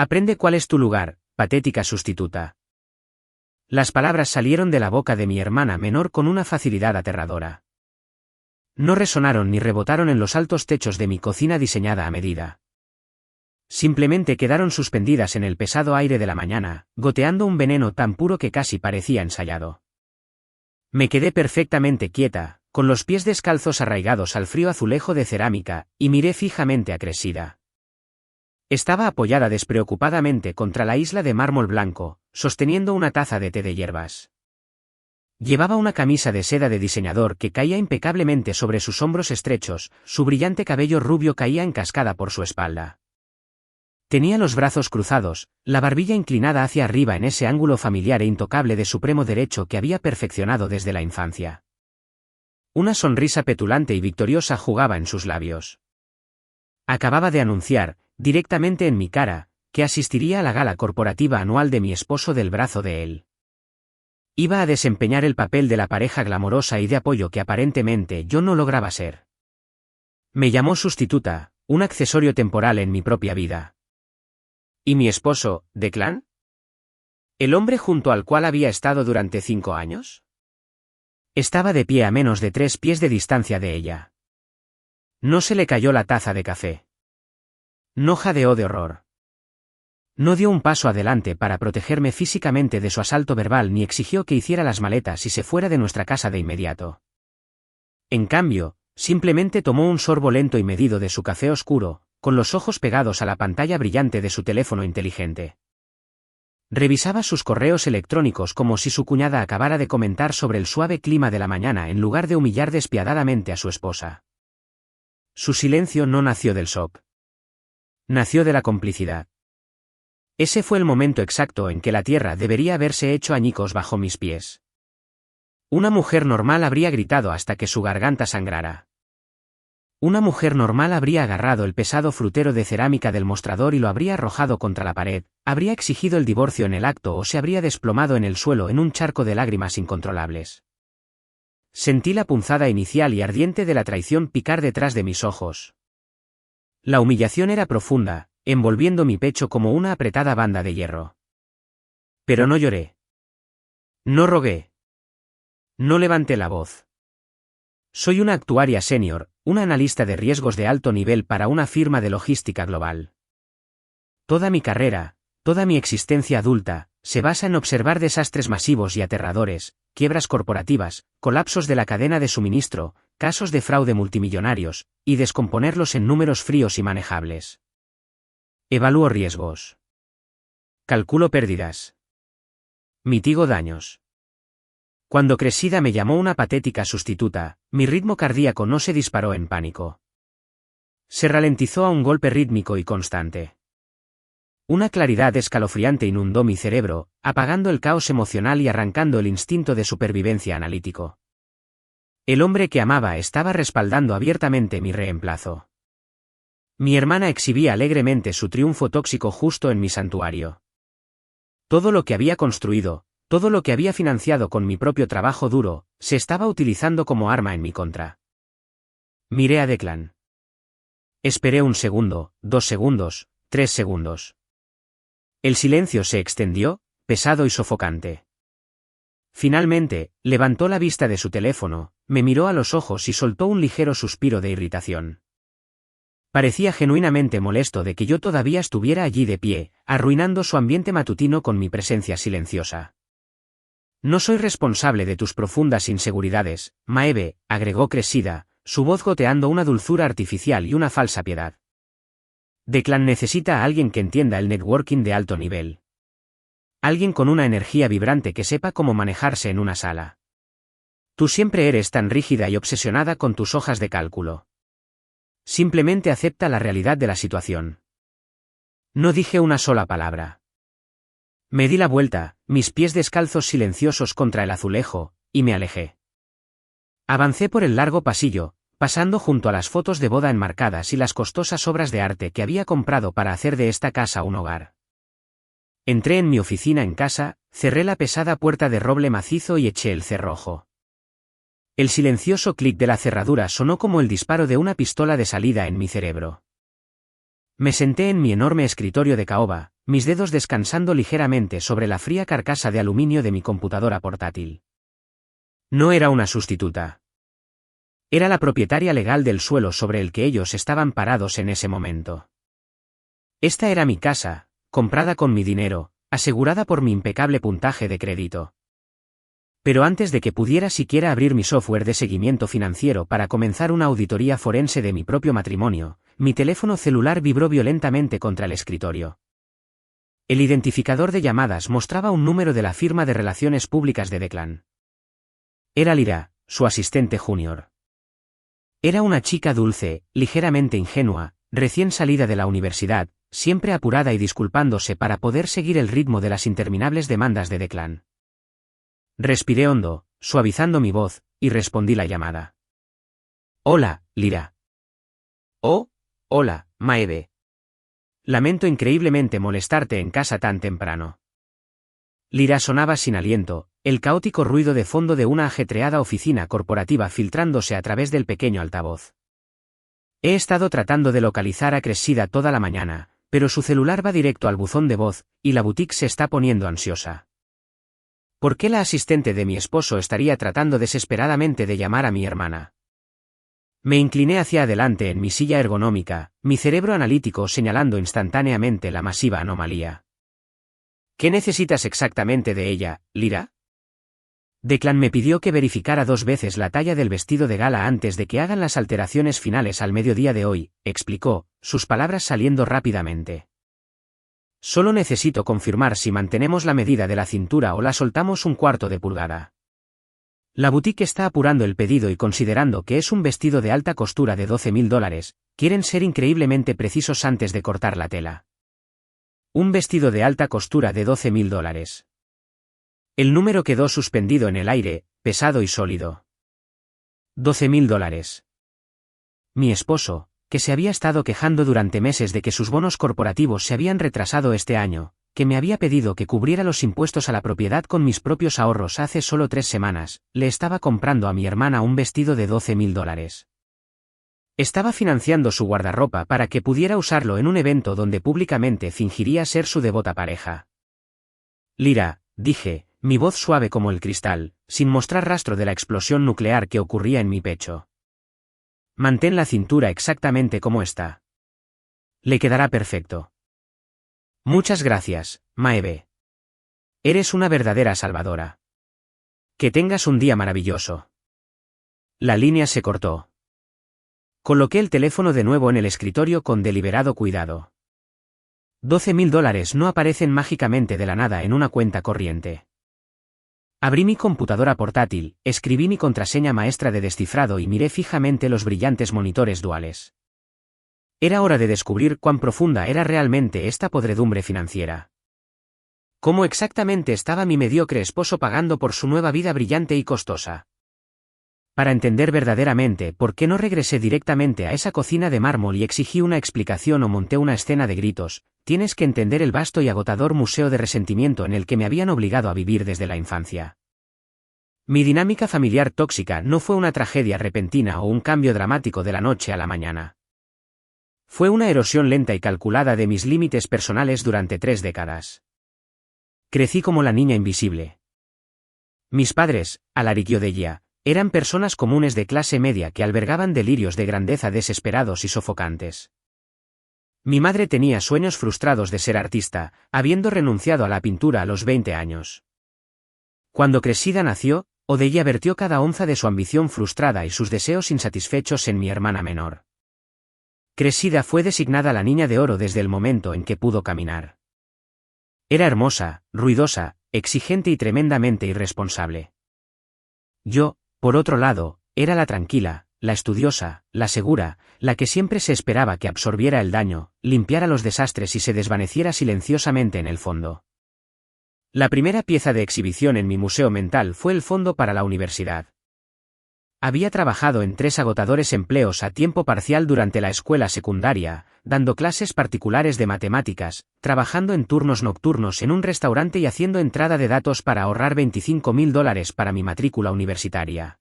Aprende cuál es tu lugar, patética sustituta. Las palabras salieron de la boca de mi hermana menor con una facilidad aterradora. No resonaron ni rebotaron en los altos techos de mi cocina diseñada a medida. Simplemente quedaron suspendidas en el pesado aire de la mañana, goteando un veneno tan puro que casi parecía ensayado. Me quedé perfectamente quieta, con los pies descalzos arraigados al frío azulejo de cerámica, y miré fijamente a Cressida. Estaba apoyada despreocupadamente contra la isla de mármol blanco, sosteniendo una taza de té de hierbas. Llevaba una camisa de seda de diseñador que caía impecablemente sobre sus hombros estrechos, su brillante cabello rubio caía en cascada por su espalda. Tenía los brazos cruzados, la barbilla inclinada hacia arriba en ese ángulo familiar e intocable de supremo derecho que había perfeccionado desde la infancia. Una sonrisa petulante y victoriosa jugaba en sus labios. Acababa de anunciar, directamente en mi cara, que asistiría a la gala corporativa anual de mi esposo del brazo de él. Iba a desempeñar el papel de la pareja glamorosa y de apoyo que aparentemente yo no lograba ser. Me llamó sustituta, un accesorio temporal en mi propia vida. ¿Y mi esposo, Declan? ¿El hombre junto al cual había estado durante 5 años? Estaba de pie a menos de 3 pies de distancia de ella. No se le cayó la taza de café. No jadeó de horror. No dio un paso adelante para protegerme físicamente de su asalto verbal ni exigió que hiciera las maletas y se fuera de nuestra casa de inmediato. En cambio, simplemente tomó un sorbo lento y medido de su café oscuro, con los ojos pegados a la pantalla brillante de su teléfono inteligente. Revisaba sus correos electrónicos como si su cuñada acabara de comentar sobre el suave clima de la mañana en lugar de humillar despiadadamente a su esposa. Su silencio no nació del shock. Nació de la complicidad. Ese fue el momento exacto en que la tierra debería haberse hecho añicos bajo mis pies. Una mujer normal habría gritado hasta que su garganta sangrara. Una mujer normal habría agarrado el pesado frutero de cerámica del mostrador y lo habría arrojado contra la pared, habría exigido el divorcio en el acto o se habría desplomado en el suelo en un charco de lágrimas incontrolables. Sentí la punzada inicial y ardiente de la traición picar detrás de mis ojos. La humillación era profunda, envolviendo mi pecho como una apretada banda de hierro. Pero no lloré. No rogué. No levanté la voz. Soy una actuaria senior, una analista de riesgos de alto nivel para una firma de logística global. Toda mi carrera, toda mi existencia adulta, se basa en observar desastres masivos y aterradores, quiebras corporativas, colapsos de la cadena de suministro, casos de fraude multimillonarios, y descomponerlos en números fríos y manejables. Evalúo riesgos. Calculo pérdidas. Mitigo daños. Cuando Cressida me llamó una patética sustituta, mi ritmo cardíaco no se disparó en pánico. Se ralentizó a un golpe rítmico y constante. Una claridad escalofriante inundó mi cerebro, apagando el caos emocional y arrancando el instinto de supervivencia analítico. El hombre que amaba estaba respaldando abiertamente mi reemplazo. Mi hermana exhibía alegremente su triunfo tóxico justo en mi santuario. Todo lo que había construido, todo lo que había financiado con mi propio trabajo duro, se estaba utilizando como arma en mi contra. Miré a Declan. Esperé 1 segundo, 2 segundos, 3 segundos. El silencio se extendió, pesado y sofocante. Finalmente, levantó la vista de su teléfono, me miró a los ojos y soltó un ligero suspiro de irritación. Parecía genuinamente molesto de que yo todavía estuviera allí de pie, arruinando su ambiente matutino con mi presencia silenciosa. No soy responsable de tus profundas inseguridades, Maeve, agregó Cressida, su voz goteando una dulzura artificial y una falsa piedad. Declan necesita a alguien que entienda el networking de alto nivel. Alguien con una energía vibrante que sepa cómo manejarse en una sala. Tú siempre eres tan rígida y obsesionada con tus hojas de cálculo. Simplemente acepta la realidad de la situación. No dije una sola palabra. Me di la vuelta, mis pies descalzos silenciosos contra el azulejo, y me alejé. Avancé por el largo pasillo, pasando junto a las fotos de boda enmarcadas y las costosas obras de arte que había comprado para hacer de esta casa un hogar. Entré en mi oficina en casa, cerré la pesada puerta de roble macizo y eché el cerrojo. El silencioso clic de la cerradura sonó como el disparo de una pistola de salida en mi cerebro. Me senté en mi enorme escritorio de caoba, mis dedos descansando ligeramente sobre la fría carcasa de aluminio de mi computadora portátil. No era una sustituta. Era la propietaria legal del suelo sobre el que ellos estaban parados en ese momento. Esta era mi casa, comprada con mi dinero, asegurada por mi impecable puntaje de crédito. Pero antes de que pudiera siquiera abrir mi software de seguimiento financiero para comenzar una auditoría forense de mi propio matrimonio, mi teléfono celular vibró violentamente contra el escritorio. El identificador de llamadas mostraba un número de la firma de relaciones públicas de Declan. Era Lyra, su asistente junior. Era una chica dulce, ligeramente ingenua, recién salida de la universidad, siempre apurada y disculpándose para poder seguir el ritmo de las interminables demandas de Declan. Respiré hondo, suavizando mi voz, y respondí la llamada. Hola, Lyra. Oh, hola, Maeve. Lamento increíblemente molestarte en casa tan temprano. Lyra sonaba sin aliento, el caótico ruido de fondo de una ajetreada oficina corporativa filtrándose a través del pequeño altavoz. He estado tratando de localizar a Cressida toda la mañana, pero su celular va directo al buzón de voz, y la boutique se está poniendo ansiosa. ¿Por qué la asistente de mi esposo estaría tratando desesperadamente de llamar a mi hermana? Me incliné hacia adelante en mi silla ergonómica, mi cerebro analítico señalando instantáneamente la masiva anomalía. ¿Qué necesitas exactamente de ella, Lyra? Declan me pidió que verificara 2 veces la talla del vestido de gala antes de que hagan las alteraciones finales al mediodía de hoy, explicó, sus palabras saliendo rápidamente. Solo necesito confirmar si mantenemos la medida de la cintura o la soltamos 1/4 de pulgada. La boutique está apurando el pedido y considerando que es un vestido de alta costura de $12.000, quieren ser increíblemente precisos antes de cortar la tela. Un vestido de alta costura de $12.000. El número quedó suspendido en el aire, pesado y sólido. $12.000. Mi esposo, que se había estado quejando durante meses de que sus bonos corporativos se habían retrasado este año, que me había pedido que cubriera los impuestos a la propiedad con mis propios ahorros hace solo 3 semanas, le estaba comprando a mi hermana un vestido de $12.000. Estaba financiando su guardarropa para que pudiera usarlo en un evento donde públicamente fingiría ser su devota pareja. Lyra, dije, mi voz suave como el cristal, sin mostrar rastro de la explosión nuclear que ocurría en mi pecho. Mantén la cintura exactamente como está. Le quedará perfecto. Muchas gracias, Maeve. Eres una verdadera salvadora. Que tengas un día maravilloso. La línea se cortó. Coloqué el teléfono de nuevo en el escritorio con deliberado cuidado. $12.000 no aparecen mágicamente de la nada en una cuenta corriente. Abrí mi computadora portátil, escribí mi contraseña maestra de descifrado y miré fijamente los brillantes monitores duales. Era hora de descubrir cuán profunda era realmente esta podredumbre financiera. ¿Cómo exactamente estaba mi mediocre esposo pagando por su nueva vida brillante y costosa? Para entender verdaderamente por qué no regresé directamente a esa cocina de mármol y exigí una explicación o monté una escena de gritos, tienes que entender el vasto y agotador museo de resentimiento en el que me habían obligado a vivir desde la infancia. Mi dinámica familiar tóxica no fue una tragedia repentina o un cambio dramático de la noche a la mañana. Fue una erosión lenta y calculada de mis límites personales durante 3 décadas. Crecí como la niña invisible. Mis padres, alariqueó Delia, eran personas comunes de clase media que albergaban delirios de grandeza desesperados y sofocantes. Mi madre tenía sueños frustrados de ser artista, habiendo renunciado a la pintura a los 20 años. Cuando Cressida nació, Odelia vertió cada onza de su ambición frustrada y sus deseos insatisfechos en mi hermana menor. Cressida fue designada la niña de oro desde el momento en que pudo caminar. Era hermosa, ruidosa, exigente y tremendamente irresponsable. Yo, por otro lado, era la tranquila, la estudiosa, la segura, la que siempre se esperaba que absorbiera el daño, limpiara los desastres y se desvaneciera silenciosamente en el fondo. La primera pieza de exhibición en mi museo mental fue el fondo para la universidad. Había trabajado en 3 agotadores empleos a tiempo parcial durante la escuela secundaria, dando clases particulares de matemáticas, trabajando en turnos nocturnos en un restaurante y haciendo entrada de datos para ahorrar $25.000 para mi matrícula universitaria.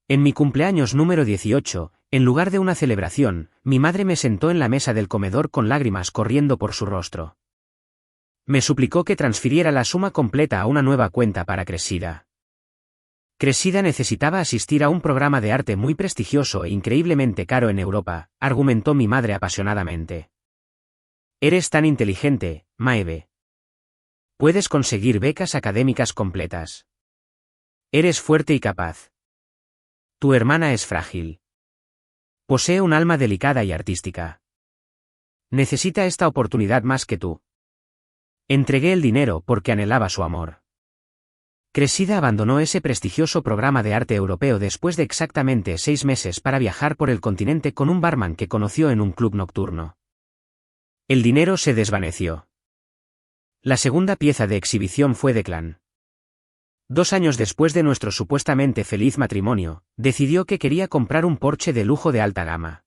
En mi cumpleaños número 18, En lugar de una celebración, mi madre me sentó en la mesa del comedor con lágrimas corriendo por su rostro. Me suplicó que transfiriera la suma completa a una nueva cuenta para Cressida. Cressida necesitaba asistir a un programa de arte muy prestigioso e increíblemente caro en Europa, argumentó mi madre apasionadamente. Eres tan inteligente, Maeve. Puedes conseguir becas académicas completas. Eres fuerte y capaz. Tu hermana es frágil. Posee un alma delicada y artística. Necesita esta oportunidad más que tú. Entregué el dinero porque anhelaba su amor. Cressida abandonó ese prestigioso programa de arte europeo después de exactamente 6 meses para viajar por el continente con un barman que conoció en un club nocturno. El dinero se desvaneció. La segunda pieza de exhibición fue Declan. 2 años después de nuestro supuestamente feliz matrimonio, decidió que quería comprar un Porsche de lujo de alta gama.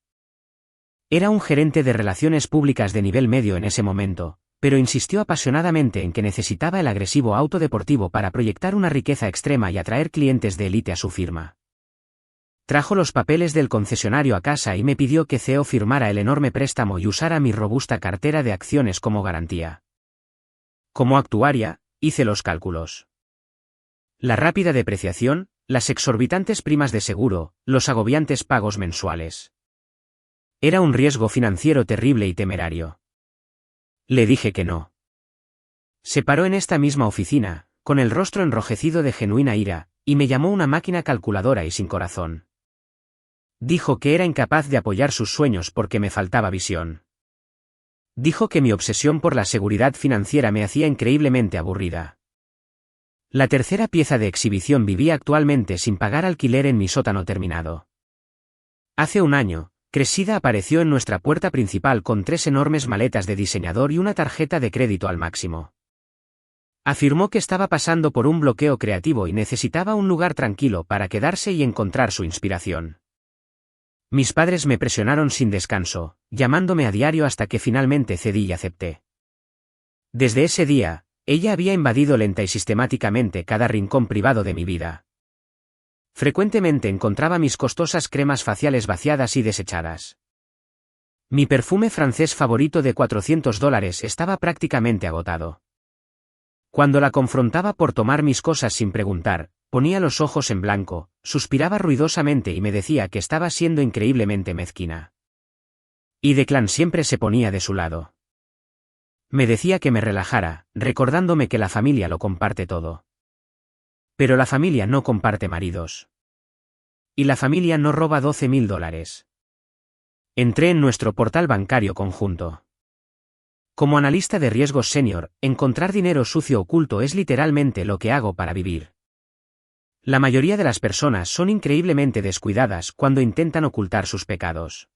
Era un gerente de relaciones públicas de nivel medio en ese momento, pero insistió apasionadamente en que necesitaba el agresivo auto deportivo para proyectar una riqueza extrema y atraer clientes de élite a su firma. Trajo los papeles del concesionario a casa y me pidió que CEO firmara el enorme préstamo y usara mi robusta cartera de acciones como garantía. Como actuaria, hice los cálculos. La rápida depreciación, las exorbitantes primas de seguro, los agobiantes pagos mensuales. Era un riesgo financiero terrible y temerario. Le dije que no. Se paró en esta misma oficina, con el rostro enrojecido de genuina ira, y me llamó una máquina calculadora y sin corazón. Dijo que era incapaz de apoyar sus sueños porque me faltaba visión. Dijo que mi obsesión por la seguridad financiera me hacía increíblemente aburrida. La tercera pieza de exhibición vivía actualmente sin pagar alquiler en mi sótano terminado. Hace un año, Cressida apareció en nuestra puerta principal con 3 enormes maletas de diseñador y una tarjeta de crédito al máximo. Afirmó que estaba pasando por un bloqueo creativo y necesitaba un lugar tranquilo para quedarse y encontrar su inspiración. Mis padres me presionaron sin descanso, llamándome a diario hasta que finalmente cedí y acepté. Desde ese día, ella había invadido lenta y sistemáticamente cada rincón privado de mi vida. Frecuentemente encontraba mis costosas cremas faciales vaciadas y desechadas. Mi perfume francés favorito de $400 estaba prácticamente agotado. Cuando la confrontaba por tomar mis cosas sin preguntar, ponía los ojos en blanco, suspiraba ruidosamente y me decía que estaba siendo increíblemente mezquina. Y Declan siempre se ponía de su lado. Me decía que me relajara, recordándome que la familia lo comparte todo. Pero la familia no comparte maridos. Y la familia no roba $12.000. Entré en nuestro portal bancario conjunto. Como analista de riesgos senior, encontrar dinero sucio oculto es literalmente lo que hago para vivir. La mayoría de las personas son increíblemente descuidadas cuando intentan ocultar sus pecados.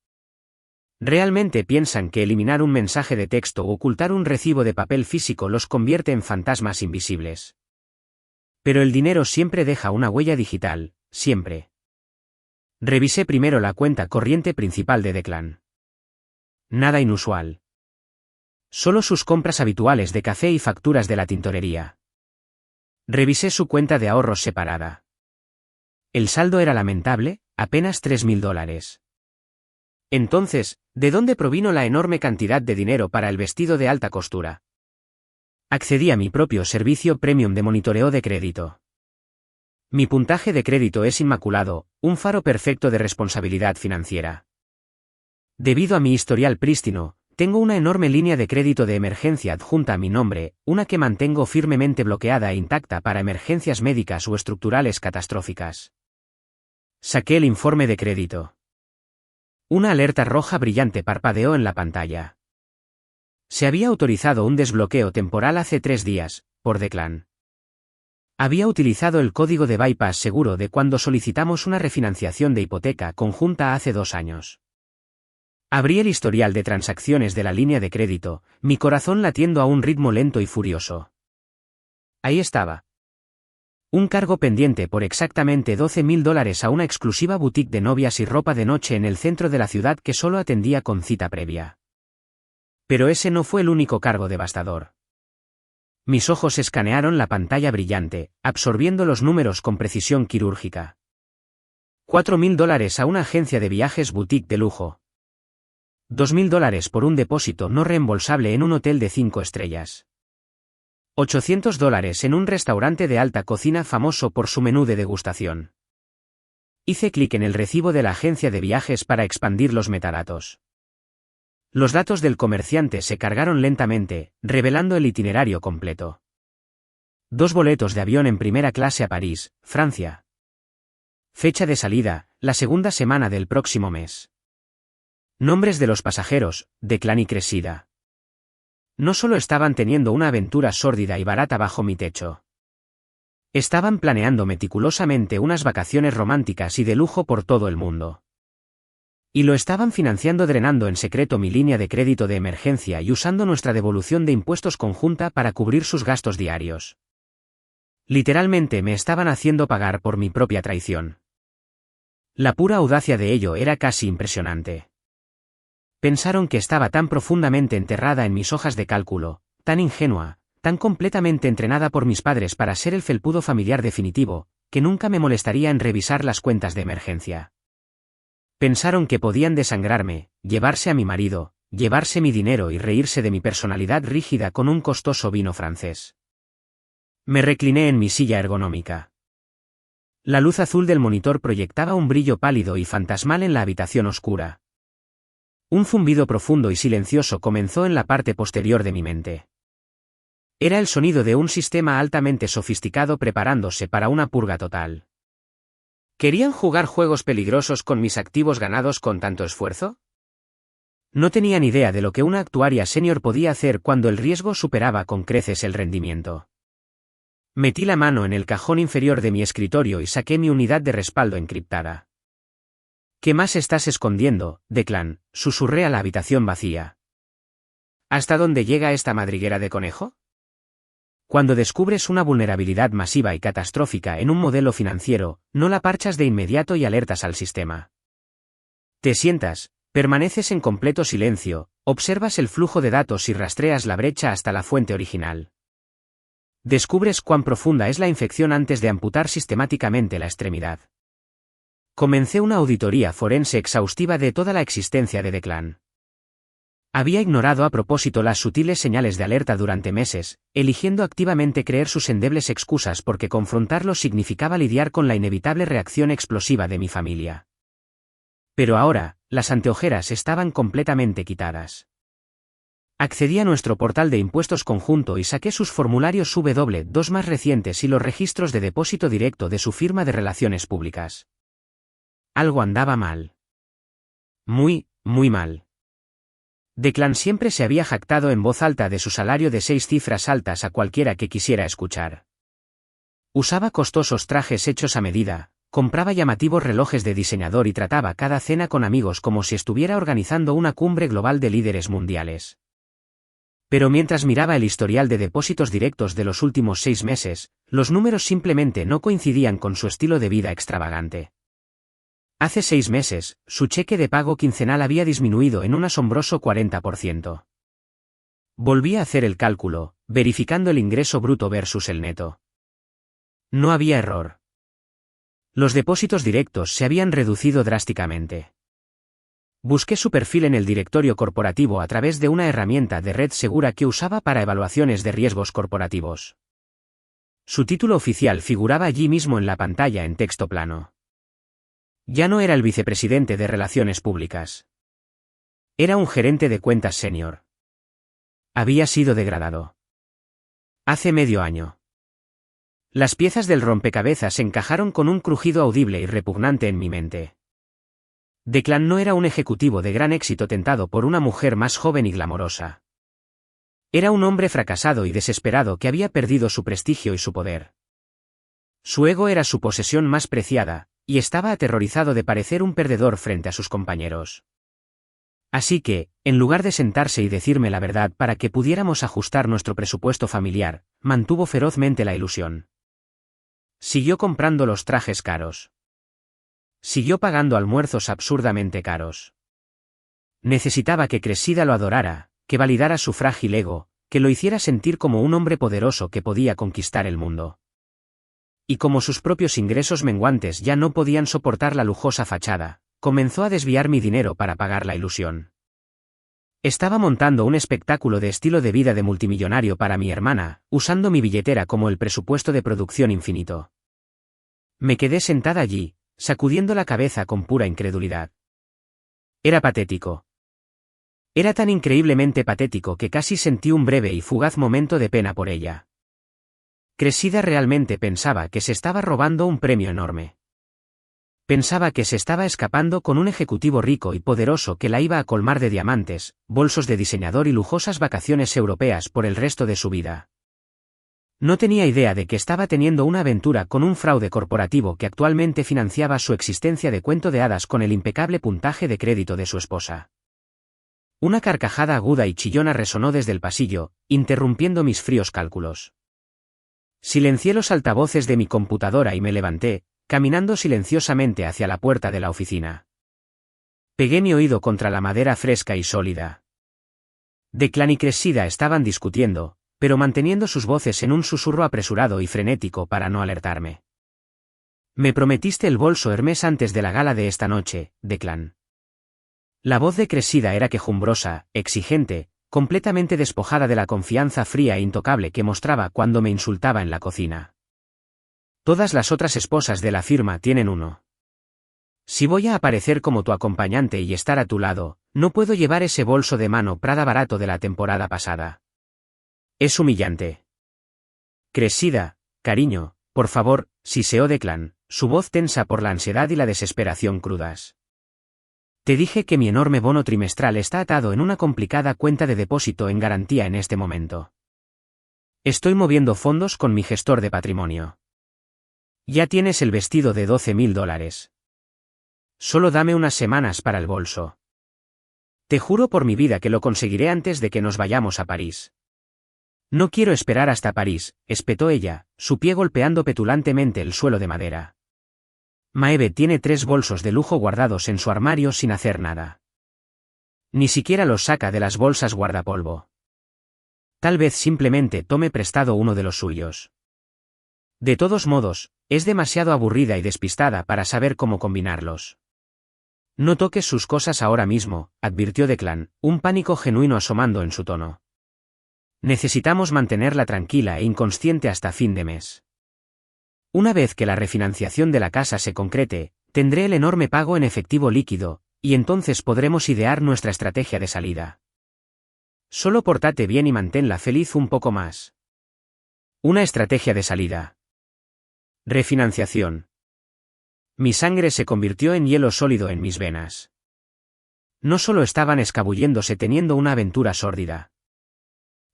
Realmente piensan que eliminar un mensaje de texto o ocultar un recibo de papel físico los convierte en fantasmas invisibles. Pero el dinero siempre deja una huella digital, siempre. Revisé primero la cuenta corriente principal de Declan. Nada inusual. Solo sus compras habituales de café y facturas de la tintorería. Revisé su cuenta de ahorros separada. El saldo era lamentable, apenas $3.000. Entonces, ¿de dónde provino la enorme cantidad de dinero para el vestido de alta costura? Accedí a mi propio servicio premium de monitoreo de crédito. Mi puntaje de crédito es inmaculado, un faro perfecto de responsabilidad financiera. Debido a mi historial prístino, tengo una enorme línea de crédito de emergencia adjunta a mi nombre, una que mantengo firmemente bloqueada e intacta para emergencias médicas o estructurales catastróficas. Saqué el informe de crédito. Una alerta roja brillante parpadeó en la pantalla. Se había autorizado un desbloqueo temporal hace 3 días, por Declan. Había utilizado el código de bypass seguro de cuando solicitamos una refinanciación de hipoteca conjunta hace 2 años. Abrí el historial de transacciones de la línea de crédito, mi corazón latiendo a un ritmo lento y furioso. Ahí estaba. Un cargo pendiente por exactamente $12.000 a una exclusiva boutique de novias y ropa de noche en el centro de la ciudad que solo atendía con cita previa. Pero ese no fue el único cargo devastador. Mis ojos escanearon la pantalla brillante, absorbiendo los números con precisión quirúrgica. $4.000 a una agencia de viajes boutique de lujo. $2.000 por un depósito no reembolsable en un hotel de 5 estrellas. $800 en un restaurante de alta cocina famoso por su menú de degustación. Hice clic en el recibo de la agencia de viajes para expandir los metadatos. Los datos del comerciante se cargaron lentamente, revelando el itinerario completo. 2 boletos de avión en primera clase a París, Francia. Fecha de salida, la segunda semana del próximo mes. Nombres de los pasajeros, Declan y Cressida. No solo estaban teniendo una aventura sórdida y barata bajo mi techo. Estaban planeando meticulosamente unas vacaciones románticas y de lujo por todo el mundo. Y lo estaban financiando drenando en secreto mi línea de crédito de emergencia y usando nuestra devolución de impuestos conjunta para cubrir sus gastos diarios. Literalmente me estaban haciendo pagar por mi propia traición. La pura audacia de ello era casi impresionante. Pensaron que estaba tan profundamente enterrada en mis hojas de cálculo, tan ingenua, tan completamente entrenada por mis padres para ser el felpudo familiar definitivo, que nunca me molestaría en revisar las cuentas de emergencia. Pensaron que podían desangrarme, llevarse a mi marido, llevarse mi dinero y reírse de mi personalidad rígida con un costoso vino francés. Me recliné en mi silla ergonómica. La luz azul del monitor proyectaba un brillo pálido y fantasmal en la habitación oscura. Un zumbido profundo y silencioso comenzó en la parte posterior de mi mente. Era el sonido de un sistema altamente sofisticado preparándose para una purga total. ¿Querían jugar juegos peligrosos con mis activos ganados con tanto esfuerzo? No tenían idea de lo que una actuaria senior podía hacer cuando el riesgo superaba con creces el rendimiento. Metí la mano en el cajón inferior de mi escritorio y saqué mi unidad de respaldo encriptada. ¿Qué más estás escondiendo, Declan?, susurré a la habitación vacía. ¿Hasta dónde llega esta madriguera de conejo? Cuando descubres una vulnerabilidad masiva y catastrófica en un modelo financiero, no la parchas de inmediato y alertas al sistema. Te sientas, permaneces en completo silencio, observas el flujo de datos y rastreas la brecha hasta la fuente original. Descubres cuán profunda es la infección antes de amputar sistemáticamente la extremidad. Comencé una auditoría forense exhaustiva de toda la existencia de Declan. Había ignorado a propósito las sutiles señales de alerta durante meses, eligiendo activamente creer sus endebles excusas porque confrontarlos significaba lidiar con la inevitable reacción explosiva de mi familia. Pero ahora, las anteojeras estaban completamente quitadas. Accedí a nuestro portal de impuestos conjunto y saqué sus formularios W2 más recientes y los registros de depósito directo de su firma de relaciones públicas. Algo andaba mal. Muy mal. Declan siempre se había jactado en voz alta de su salario de 6 cifras altas a cualquiera que quisiera escuchar. Usaba costosos trajes hechos a medida, compraba llamativos relojes de diseñador y trataba cada cena con amigos como si estuviera organizando una cumbre global de líderes mundiales. Pero mientras miraba el historial de depósitos directos de los últimos 6 meses, los números simplemente no coincidían con su estilo de vida extravagante. Hace 6 meses, su cheque de pago quincenal había disminuido en un asombroso 40%. Volví a hacer el cálculo, verificando el ingreso bruto versus el neto. No había error. Los depósitos directos se habían reducido drásticamente. Busqué su perfil en el directorio corporativo a través de una herramienta de red segura que usaba para evaluaciones de riesgos corporativos. Su título oficial figuraba allí mismo en la pantalla en texto plano. Ya no era el vicepresidente de Relaciones Públicas. Era un gerente de cuentas senior. Había sido degradado. Hace medio año. Las piezas del rompecabezas encajaron con un crujido audible y repugnante en mi mente. Declan no era un ejecutivo de gran éxito tentado por una mujer más joven y glamorosa. Era un hombre fracasado y desesperado que había perdido su prestigio y su poder. Su ego era su posesión más preciada, y estaba aterrorizado de parecer un perdedor frente a sus compañeros. Así que, en lugar de sentarse y decirme la verdad para que pudiéramos ajustar nuestro presupuesto familiar, mantuvo ferozmente la ilusión. Siguió comprando los trajes caros. Siguió pagando almuerzos absurdamente caros. Necesitaba que Cressida lo adorara, que validara su frágil ego, que lo hiciera sentir como un hombre poderoso que podía conquistar el mundo. y como sus propios ingresos menguantes ya no podían soportar la lujosa fachada, comenzó a desviar mi dinero para pagar la ilusión. Estaba montando un espectáculo de estilo de vida de multimillonario para mi hermana, usando mi billetera como el presupuesto de producción infinito. Me quedé sentada allí, sacudiendo la cabeza con pura incredulidad. Era patético. Era tan increíblemente patético que casi sentí un breve y fugaz momento de pena por ella. Cressida realmente pensaba que se estaba robando un premio enorme. Pensaba que se estaba escapando con un ejecutivo rico y poderoso que la iba a colmar de diamantes, bolsos de diseñador y lujosas vacaciones europeas por el resto de su vida. No tenía idea de que estaba teniendo una aventura con un fraude corporativo que actualmente financiaba su existencia de cuento de hadas con el impecable puntaje de crédito de su esposa. Una carcajada aguda y chillona resonó desde el pasillo, interrumpiendo mis fríos cálculos. Silencié los altavoces de mi computadora y me levanté, caminando silenciosamente hacia la puerta de la oficina. Pegué mi oído contra la madera fresca y sólida. Declan y Cressida estaban discutiendo, pero manteniendo sus voces en un susurro apresurado y frenético para no alertarme. Me prometiste el bolso Hermès antes de la gala de esta noche, Declan. La voz de Cressida era quejumbrosa, exigente, completamente despojada de la confianza fría e intocable que mostraba cuando me insultaba en la cocina. Todas las otras esposas de la firma tienen uno. Si voy a aparecer como tu acompañante y estar a tu lado, no puedo llevar ese bolso de mano Prada barato de la temporada pasada. Es humillante. Cressida, cariño, por favor, siseó Declan, su voz tensa por la ansiedad y la desesperación crudas. Te dije que mi enorme bono trimestral está atado en una complicada cuenta de depósito en garantía en este momento. Estoy moviendo fondos con mi gestor de patrimonio. Ya tienes el vestido de $12.000. Solo dame unas semanas para el bolso. Te juro por mi vida que lo conseguiré antes de que nos vayamos a París. No quiero esperar hasta París, espetó ella, su pie golpeando petulantemente el suelo de madera. Maeve tiene 3 bolsos de lujo guardados en su armario sin hacer nada. Ni siquiera los saca de las bolsas guardapolvo. Tal vez simplemente tome prestado uno de los suyos. De todos modos, es demasiado aburrida y despistada para saber cómo combinarlos. No toques sus cosas ahora mismo, advirtió Declan, un pánico genuino asomando en su tono. Necesitamos mantenerla tranquila e inconsciente hasta fin de mes. Una vez que la refinanciación de la casa se concrete, tendré el enorme pago en efectivo líquido, y entonces podremos idear nuestra estrategia de salida. Solo pórtate bien y manténla feliz un poco más. Una estrategia de salida. Refinanciación. Mi sangre se convirtió en hielo sólido en mis venas. No solo estaban escabulléndose teniendo una aventura sórdida.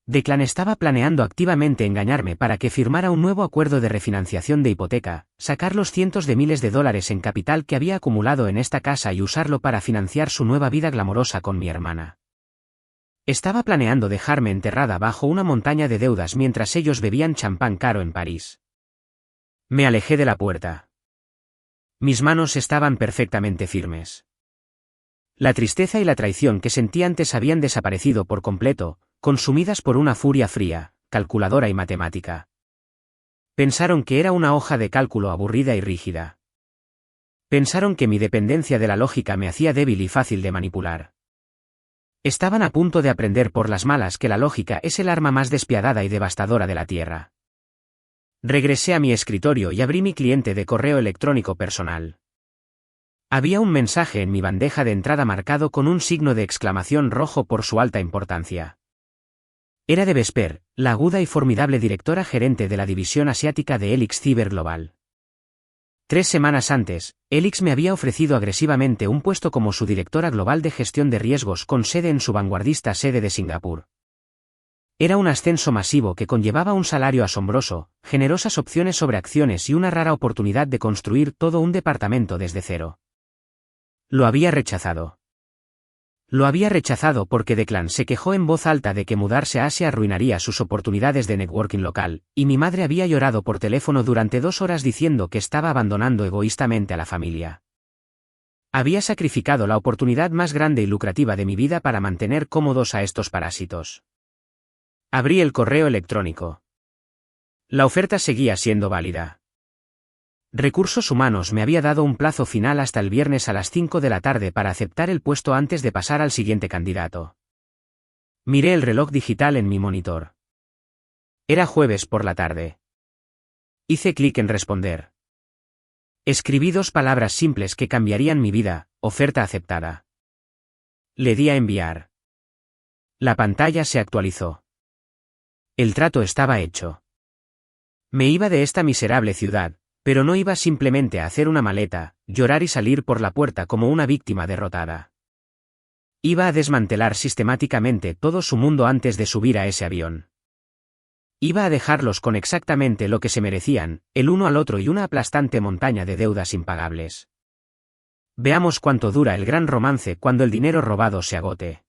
Declan estaba planeando activamente engañarme para que firmara un nuevo acuerdo de refinanciación de hipoteca, sacar los cientos de miles de dólares en capital que había acumulado en esta casa y usarlo para financiar su nueva vida glamorosa con mi hermana. Estaba planeando dejarme enterrada bajo una montaña de deudas mientras ellos bebían champán caro en París. Me alejé de la puerta. Mis manos estaban perfectamente firmes. La tristeza y la traición que sentí antes habían desaparecido por completo, consumidas por una furia fría, calculadora y matemática. Pensaron que era una hoja de cálculo aburrida y rígida. Pensaron que mi dependencia de la lógica me hacía débil y fácil de manipular. Estaban a punto de aprender por las malas que la lógica es el arma más despiadada y devastadora de la Tierra. Regresé a mi escritorio y abrí mi cliente de correo electrónico personal. Había un mensaje en mi bandeja de entrada marcado con un signo de exclamación rojo por su alta importancia. Era de Vesper, la aguda y formidable directora gerente de la división asiática de Helix Cyber Global. 3 semanas antes, Helix me había ofrecido agresivamente un puesto como su directora global de gestión de riesgos con sede en su vanguardista sede de Singapur. Era un ascenso masivo que conllevaba un salario asombroso, generosas opciones sobre acciones y una rara oportunidad de construir todo un departamento desde cero. Lo había rechazado. Lo había rechazado porque Declan se quejó en voz alta de que mudarse a Asia arruinaría sus oportunidades de networking local, y mi madre había llorado por teléfono durante 2 horas diciendo que estaba abandonando egoístamente a la familia. Había sacrificado la oportunidad más grande y lucrativa de mi vida para mantener cómodos a estos parásitos. Abrí el correo electrónico. La oferta seguía siendo válida. Recursos Humanos me había dado un plazo final hasta el viernes a las 5 de la tarde para aceptar el puesto antes de pasar al siguiente candidato. Miré el reloj digital en mi monitor. Era jueves por la tarde. Hice clic en responder. Escribí 2 palabras simples que cambiarían mi vida: oferta aceptada. Le di a enviar. La pantalla se actualizó. El trato estaba hecho. Me iba de esta miserable ciudad, pero no iba simplemente a hacer una maleta, llorar y salir por la puerta como una víctima derrotada. Iba a desmantelar sistemáticamente todo su mundo antes de subir a ese avión. Iba a dejarlos con exactamente lo que se merecían, el uno al otro y una aplastante montaña de deudas impagables. Veamos cuánto dura el gran romance cuando el dinero robado se agote.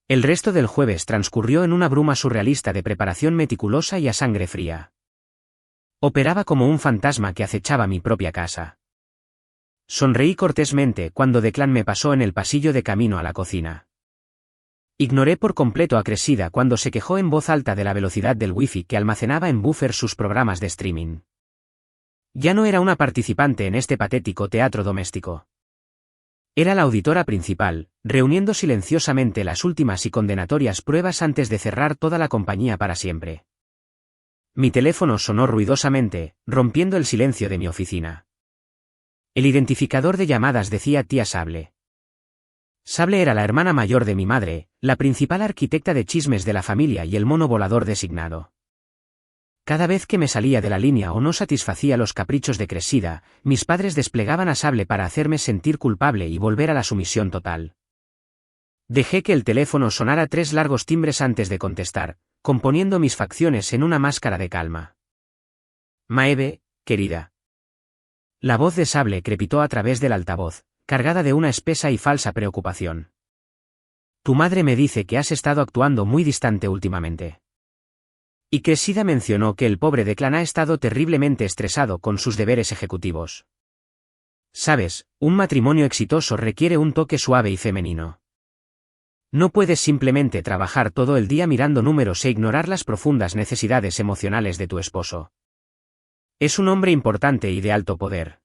El resto del jueves transcurrió en una bruma surrealista de preparación meticulosa y a sangre fría. Operaba como un fantasma que acechaba mi propia casa. Sonreí cortésmente cuando Declan me pasó en el pasillo de camino a la cocina. Ignoré por completo a Cressida cuando se quejó en voz alta de la velocidad del wifi que almacenaba en buffer sus programas de streaming. Ya no era una participante en este patético teatro doméstico. Era la auditora principal, reuniendo silenciosamente las últimas y condenatorias pruebas antes de cerrar toda la compañía para siempre. Mi teléfono sonó ruidosamente, rompiendo el silencio de mi oficina. El identificador de llamadas decía tía Sable. Sable era la hermana mayor de mi madre, la principal arquitecta de chismes de la familia y el mono volador designado. Cada vez que me salía de la línea o no satisfacía los caprichos de Cressida, mis padres desplegaban a Sable para hacerme sentir culpable y volver a la sumisión total. Dejé que el teléfono sonara 3 largos timbres antes de contestar, componiendo mis facciones en una máscara de calma. Maeve, querida. La voz de Sable crepitó a través del altavoz, cargada de una espesa y falsa preocupación. Tu madre me dice que has estado actuando muy distante últimamente. Y Cressida mencionó que el pobre Declan ha estado terriblemente estresado con sus deberes ejecutivos. Sabes, un matrimonio exitoso requiere un toque suave y femenino. No puedes simplemente trabajar todo el día mirando números e ignorar las profundas necesidades emocionales de tu esposo. Es un hombre importante y de alto poder.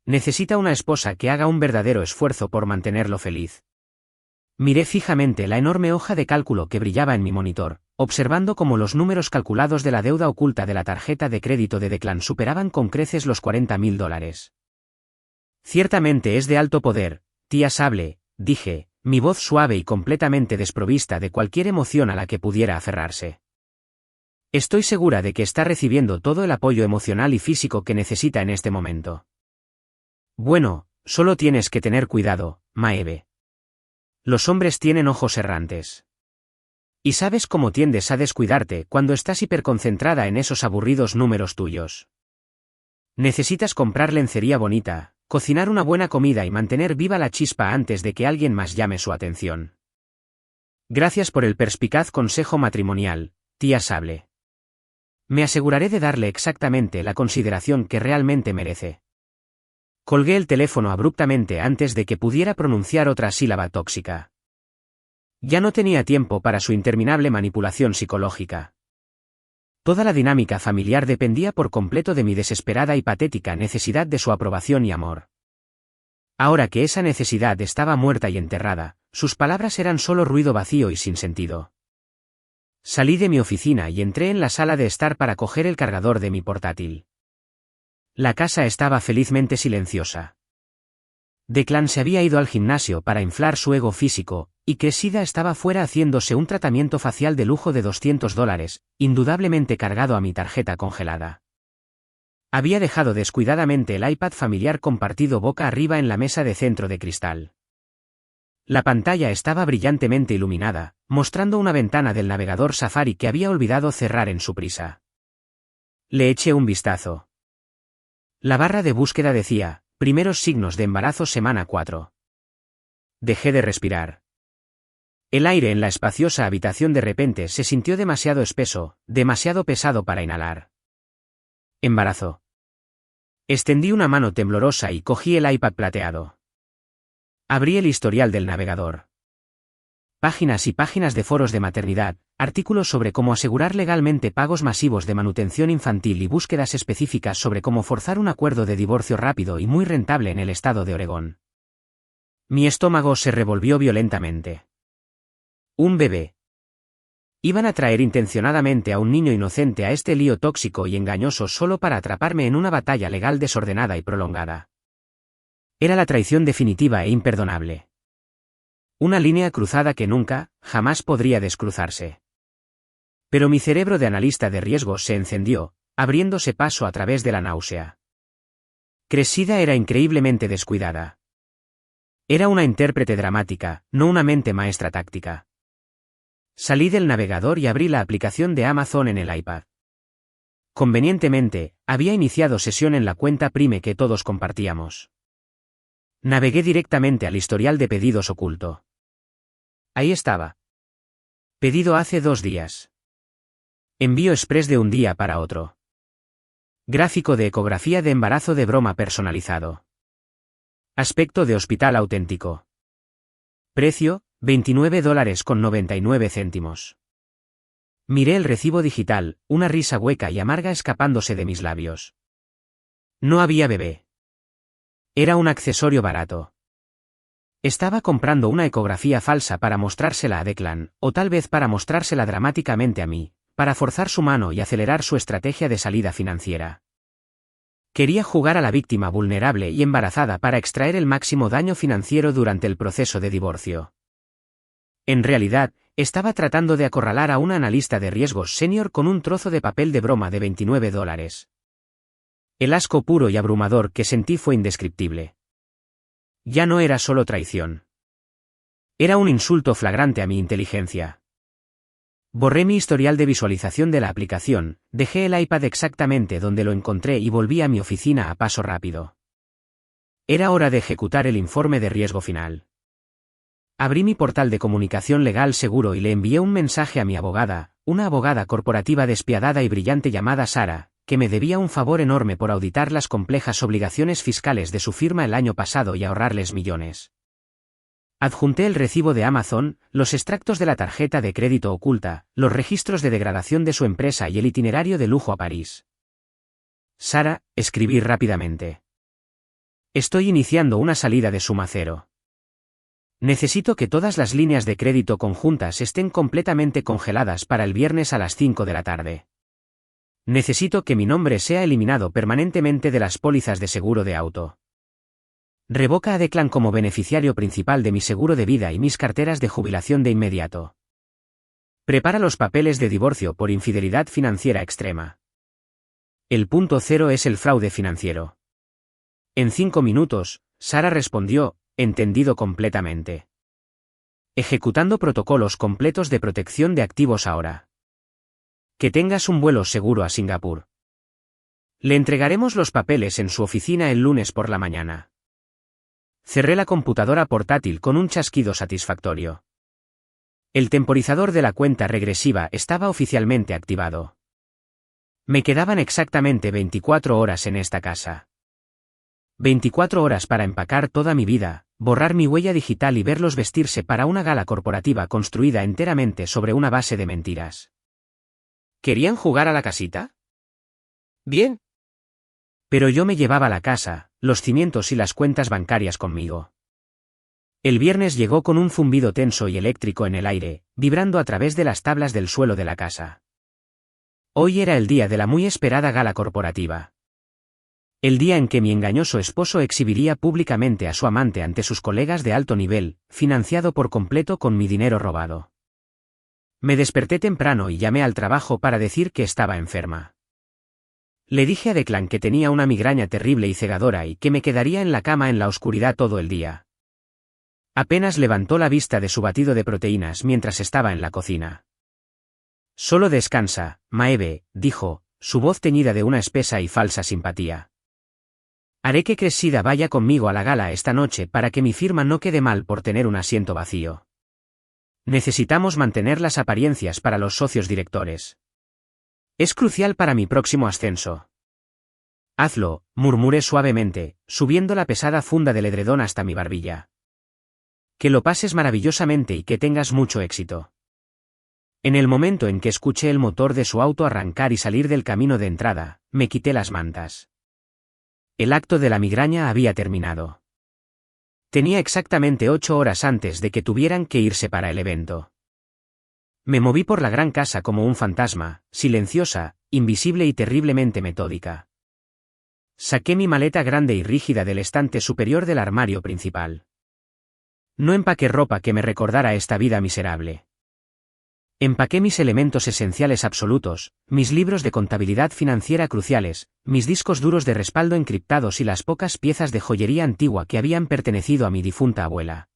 Necesita una esposa que haga un verdadero esfuerzo por mantenerlo feliz. Miré fijamente la enorme hoja de cálculo que brillaba en mi monitor, observando cómo los números calculados de la deuda oculta de la tarjeta de crédito de Declan superaban con creces los $40.000. Ciertamente es de alto poder, tía Sable, dije, mi voz suave y completamente desprovista de cualquier emoción a la que pudiera aferrarse. Estoy segura de que está recibiendo todo el apoyo emocional y físico que necesita en este momento. Bueno, solo tienes que tener cuidado, Maeve. Los hombres tienen ojos errantes. Y sabes cómo tiendes a descuidarte cuando estás hiperconcentrada en esos aburridos números tuyos. Necesitas comprar lencería bonita, cocinar una buena comida y mantener viva la chispa antes de que alguien más llame su atención. Gracias por el perspicaz consejo matrimonial, tía Sable. Me aseguraré de darle exactamente la consideración que realmente merece. Colgué el teléfono abruptamente antes de que pudiera pronunciar otra sílaba tóxica. Ya no tenía tiempo para su interminable manipulación psicológica. Toda la dinámica familiar dependía por completo de mi desesperada y patética necesidad de su aprobación y amor. Ahora que esa necesidad estaba muerta y enterrada, sus palabras eran solo ruido vacío y sin sentido. Salí de mi oficina y entré en la sala de estar para coger el cargador de mi portátil. La casa estaba felizmente silenciosa. Declan se había ido al gimnasio para inflar su ego físico, y Cressida estaba fuera haciéndose un tratamiento facial de lujo de $200, indudablemente cargado a mi tarjeta congelada. Había dejado descuidadamente el iPad familiar compartido boca arriba en la mesa de centro de cristal. La pantalla estaba brillantemente iluminada, mostrando una ventana del navegador Safari que había olvidado cerrar en su prisa. Le eché un vistazo. La barra de búsqueda decía, primeros signos de embarazo semana 4. Dejé de respirar. El aire en la espaciosa habitación de repente se sintió demasiado espeso, demasiado pesado para inhalar. Embarazo. Extendí una mano temblorosa y cogí el iPad plateado. Abrí el historial del navegador. páginas y páginas de foros de maternidad, artículos sobre cómo asegurar legalmente pagos masivos de manutención infantil y búsquedas específicas sobre cómo forzar un acuerdo de divorcio rápido y muy rentable en el estado de Oregón. Mi estómago se revolvió violentamente. Un bebé. Iban a traer intencionadamente a un niño inocente a este lío tóxico y engañoso solo para atraparme en una batalla legal desordenada y prolongada. Era la traición definitiva e imperdonable. Una línea cruzada que nunca, jamás podría descruzarse. Pero mi cerebro de analista de riesgos se encendió, abriéndose paso a través de la náusea. Cressida era increíblemente descuidada. Era una intérprete dramática, no una mente maestra táctica. Salí del navegador y abrí la aplicación de Amazon en el iPad. Convenientemente, había iniciado sesión en la cuenta Prime que todos compartíamos. Navegué directamente al historial de pedidos oculto. Ahí estaba. Pedido hace 2 días. Envío express de un día para otro. Gráfico de ecografía de embarazo de broma personalizado. Aspecto de hospital auténtico. Precio, $29.99. Miré el recibo digital, una risa hueca y amarga escapándose de mis labios. No había bebé. Era un accesorio barato. Estaba comprando una ecografía falsa para mostrársela a Declan, o tal vez para mostrársela dramáticamente a mí, para forzar su mano y acelerar su estrategia de salida financiera. Quería jugar a la víctima vulnerable y embarazada para extraer el máximo daño financiero durante el proceso de divorcio. En realidad, estaba tratando de acorralar a una analista de riesgos senior con un trozo de papel de broma de $29. El asco puro y abrumador que sentí fue indescriptible. Ya no era solo traición. Era un insulto flagrante a mi inteligencia. Borré mi historial de visualización de la aplicación, dejé el iPad exactamente donde lo encontré y volví a mi oficina a paso rápido. Era hora de ejecutar el informe de riesgo final. Abrí mi portal de comunicación legal seguro y le envié un mensaje a mi abogada, una abogada corporativa despiadada y brillante llamada Sara, que me debía un favor enorme por auditar las complejas obligaciones fiscales de su firma el año pasado y ahorrarles millones. Adjunté el recibo de Amazon, los extractos de la tarjeta de crédito oculta, los registros de degradación de su empresa y el itinerario de lujo a París. Sara, escribí rápidamente. Estoy iniciando una salida de suma cero. Necesito que todas las líneas de crédito conjuntas estén completamente congeladas para el viernes a las 5 de la tarde. Necesito que mi nombre sea eliminado permanentemente de las pólizas de seguro de auto. Revoca a Declan como beneficiario principal de mi seguro de vida y mis carteras de jubilación de inmediato. Prepara los papeles de divorcio por infidelidad financiera extrema. El punto cero es el fraude financiero. En 5 minutos, Sara respondió, entendido completamente. Ejecutando protocolos completos de protección de activos ahora. Que tengas un vuelo seguro a Singapur. Le entregaremos los papeles en su oficina el lunes por la mañana. Cerré la computadora portátil con un chasquido satisfactorio. El temporizador de la cuenta regresiva estaba oficialmente activado. Me quedaban exactamente 24 horas en esta casa. 24 horas para empacar toda mi vida, borrar mi huella digital y verlos vestirse para una gala corporativa construida enteramente sobre una base de mentiras. ¿Querían jugar a la casita? Bien. Pero yo me llevaba la casa, los cimientos y las cuentas bancarias conmigo. El viernes llegó con un zumbido tenso y eléctrico en el aire, vibrando a través de las tablas del suelo de la casa. Hoy era el día de la muy esperada gala corporativa. El día en que mi engañoso esposo exhibiría públicamente a su amante ante sus colegas de alto nivel, financiado por completo con mi dinero robado. Me desperté temprano y llamé al trabajo para decir que estaba enferma. Le dije a Declan que tenía una migraña terrible y cegadora y que me quedaría en la cama en la oscuridad todo el día. Apenas levantó la vista de su batido de proteínas mientras estaba en la cocina. Solo descansa, Maeve, dijo, su voz teñida de una espesa y falsa simpatía. Haré que Cressida vaya conmigo a la gala esta noche para que mi firma no quede mal por tener un asiento vacío. Necesitamos mantener las apariencias para los socios directores. Es crucial para mi próximo ascenso. Hazlo, murmuré suavemente, subiendo la pesada funda del edredón hasta mi barbilla. Que lo pases maravillosamente y que tengas mucho éxito. En el momento en que escuché el motor de su auto arrancar y salir del camino de entrada, me quité las mantas. El acto de la migraña había terminado. Tenía exactamente 8 horas antes de que tuvieran que irse para el evento. Me moví por la gran casa como un fantasma, silenciosa, invisible y terriblemente metódica. Saqué mi maleta grande y rígida del estante superior del armario principal. No empaqué ropa que me recordara esta vida miserable. Empaqué mis elementos esenciales absolutos, mis libros de contabilidad financiera cruciales, mis discos duros de respaldo encriptados y las pocas piezas de joyería antigua que habían pertenecido a mi difunta abuela.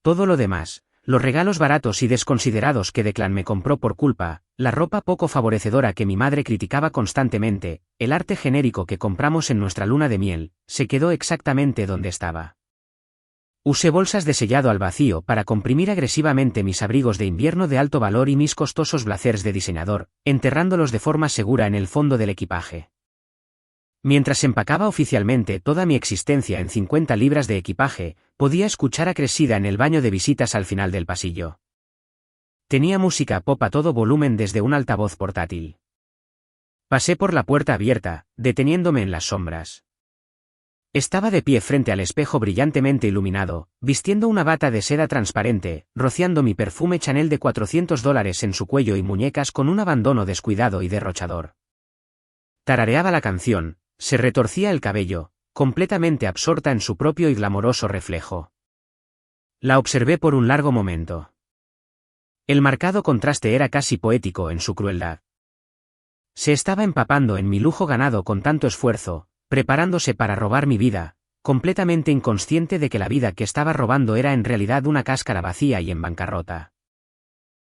Todo lo demás, los regalos baratos y desconsiderados que Declan me compró por culpa, la ropa poco favorecedora que mi madre criticaba constantemente, el arte genérico que compramos en nuestra luna de miel, se quedó exactamente donde estaba. Usé bolsas de sellado al vacío para comprimir agresivamente mis abrigos de invierno de alto valor y mis costosos blazers de diseñador, enterrándolos de forma segura en el fondo del equipaje. Mientras empacaba oficialmente toda mi existencia en 50 libras de equipaje, podía escuchar a Cressida en el baño de visitas al final del pasillo. Tenía música pop a todo volumen desde un altavoz portátil. Pasé por la puerta abierta, deteniéndome en las sombras. Estaba de pie frente al espejo brillantemente iluminado, vistiendo una bata de seda transparente, rociando mi perfume Chanel de $400 en su cuello y muñecas con un abandono descuidado y derrochador. Tarareaba la canción, se retorcía el cabello, completamente absorta en su propio y glamoroso reflejo. La observé por un largo momento. El marcado contraste era casi poético en su crueldad. Se estaba empapando en mi lujo ganado con tanto esfuerzo, preparándose para robar mi vida, completamente inconsciente de que la vida que estaba robando era en realidad una cáscara vacía y en bancarrota.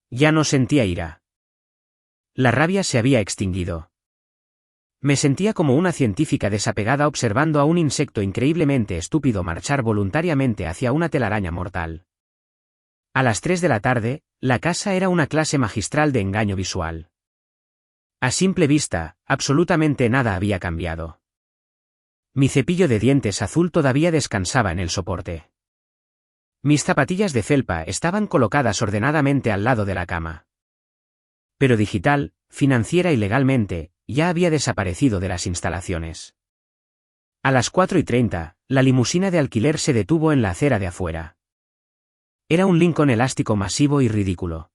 Ya no sentía ira. La rabia se había extinguido. Me sentía como una científica desapegada observando a un insecto increíblemente estúpido marchar voluntariamente hacia una telaraña mortal. A las 3 de la tarde, la casa era una clase magistral de engaño visual. A simple vista, absolutamente nada había cambiado. Mi cepillo de dientes azul todavía descansaba en el soporte. Mis zapatillas de felpa estaban colocadas ordenadamente al lado de la cama. Pero digital, financiera y legalmente, ya había desaparecido de las instalaciones. A las 4:30, la limusina de alquiler se detuvo en la acera de afuera. Era un Lincoln elástico masivo y ridículo.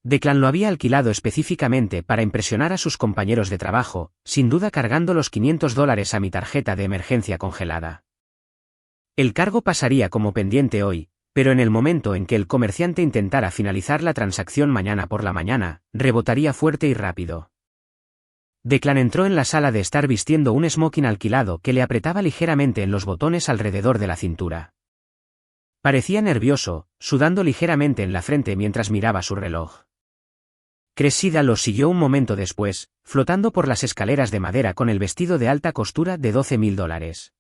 Declan lo había alquilado específicamente para impresionar a sus compañeros de trabajo, sin duda cargando los $500 a mi tarjeta de emergencia congelada. El cargo pasaría como pendiente hoy, pero en el momento en que el comerciante intentara finalizar la transacción mañana por la mañana, rebotaría fuerte y rápido. Declan entró en la sala de estar vistiendo un smoking alquilado que le apretaba ligeramente en los botones alrededor de la cintura. Parecía nervioso, sudando ligeramente en la frente mientras miraba su reloj. Cressida lo siguió un momento después, flotando por las escaleras de madera con el vestido de alta costura de $12,000.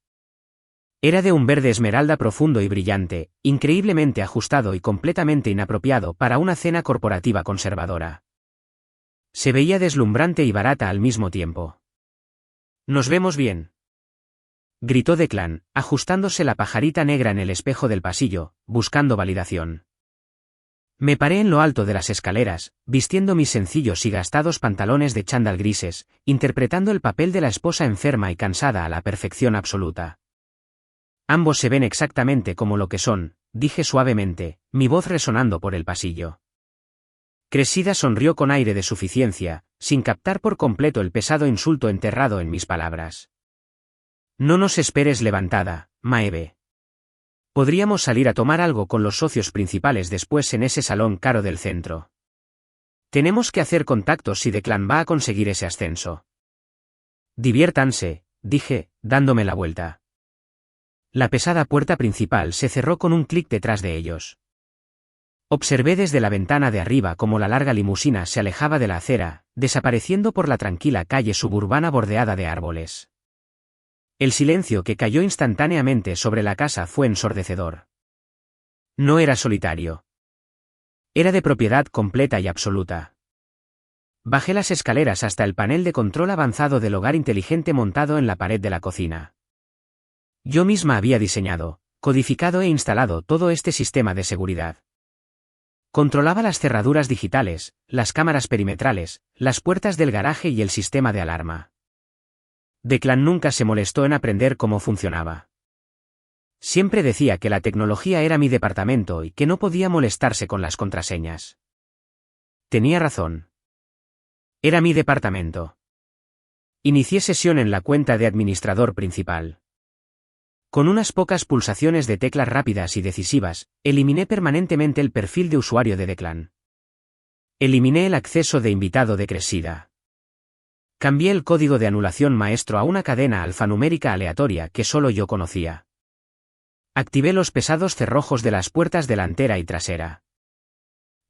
Era de un verde esmeralda profundo y brillante, increíblemente ajustado y completamente inapropiado para una cena corporativa conservadora. Se veía deslumbrante y barata al mismo tiempo. «Nos vemos bien», gritó Declan, ajustándose la pajarita negra en el espejo del pasillo, buscando validación. Me paré en lo alto de las escaleras, vistiendo mis sencillos y gastados pantalones de chándal grises, interpretando el papel de la esposa enferma y cansada a la perfección absoluta. Ambos se ven exactamente como lo que son, dije suavemente, mi voz resonando por el pasillo. Cressida sonrió con aire de suficiencia, sin captar por completo el pesado insulto enterrado en mis palabras. No nos esperes levantada, Maeve. Podríamos salir a tomar algo con los socios principales después en ese salón caro del centro. Tenemos que hacer contactos si Declan va a conseguir ese ascenso. Diviértanse, dije, dándome la vuelta. La pesada puerta principal se cerró con un clic detrás de ellos. Observé desde la ventana de arriba cómo la larga limusina se alejaba de la acera, desapareciendo por la tranquila calle suburbana bordeada de árboles. El silencio que cayó instantáneamente sobre la casa fue ensordecedor. No era solitario. Era de propiedad completa y absoluta. Bajé las escaleras hasta el panel de control avanzado del hogar inteligente montado en la pared de la cocina. Yo misma había diseñado, codificado e instalado todo este sistema de seguridad. Controlaba las cerraduras digitales, las cámaras perimetrales, las puertas del garaje y el sistema de alarma. Declan nunca se molestó en aprender cómo funcionaba. Siempre decía que la tecnología era mi departamento y que no podía molestarse con las contraseñas. Tenía razón. Era mi departamento. Inicié sesión en la cuenta de administrador principal. Con unas pocas pulsaciones de teclas rápidas y decisivas, eliminé permanentemente el perfil de usuario de Declan. Eliminé el acceso de invitado de Cressida. Cambié el código de anulación maestro a una cadena alfanumérica aleatoria que solo yo conocía. Activé los pesados cerrojos de las puertas delantera y trasera.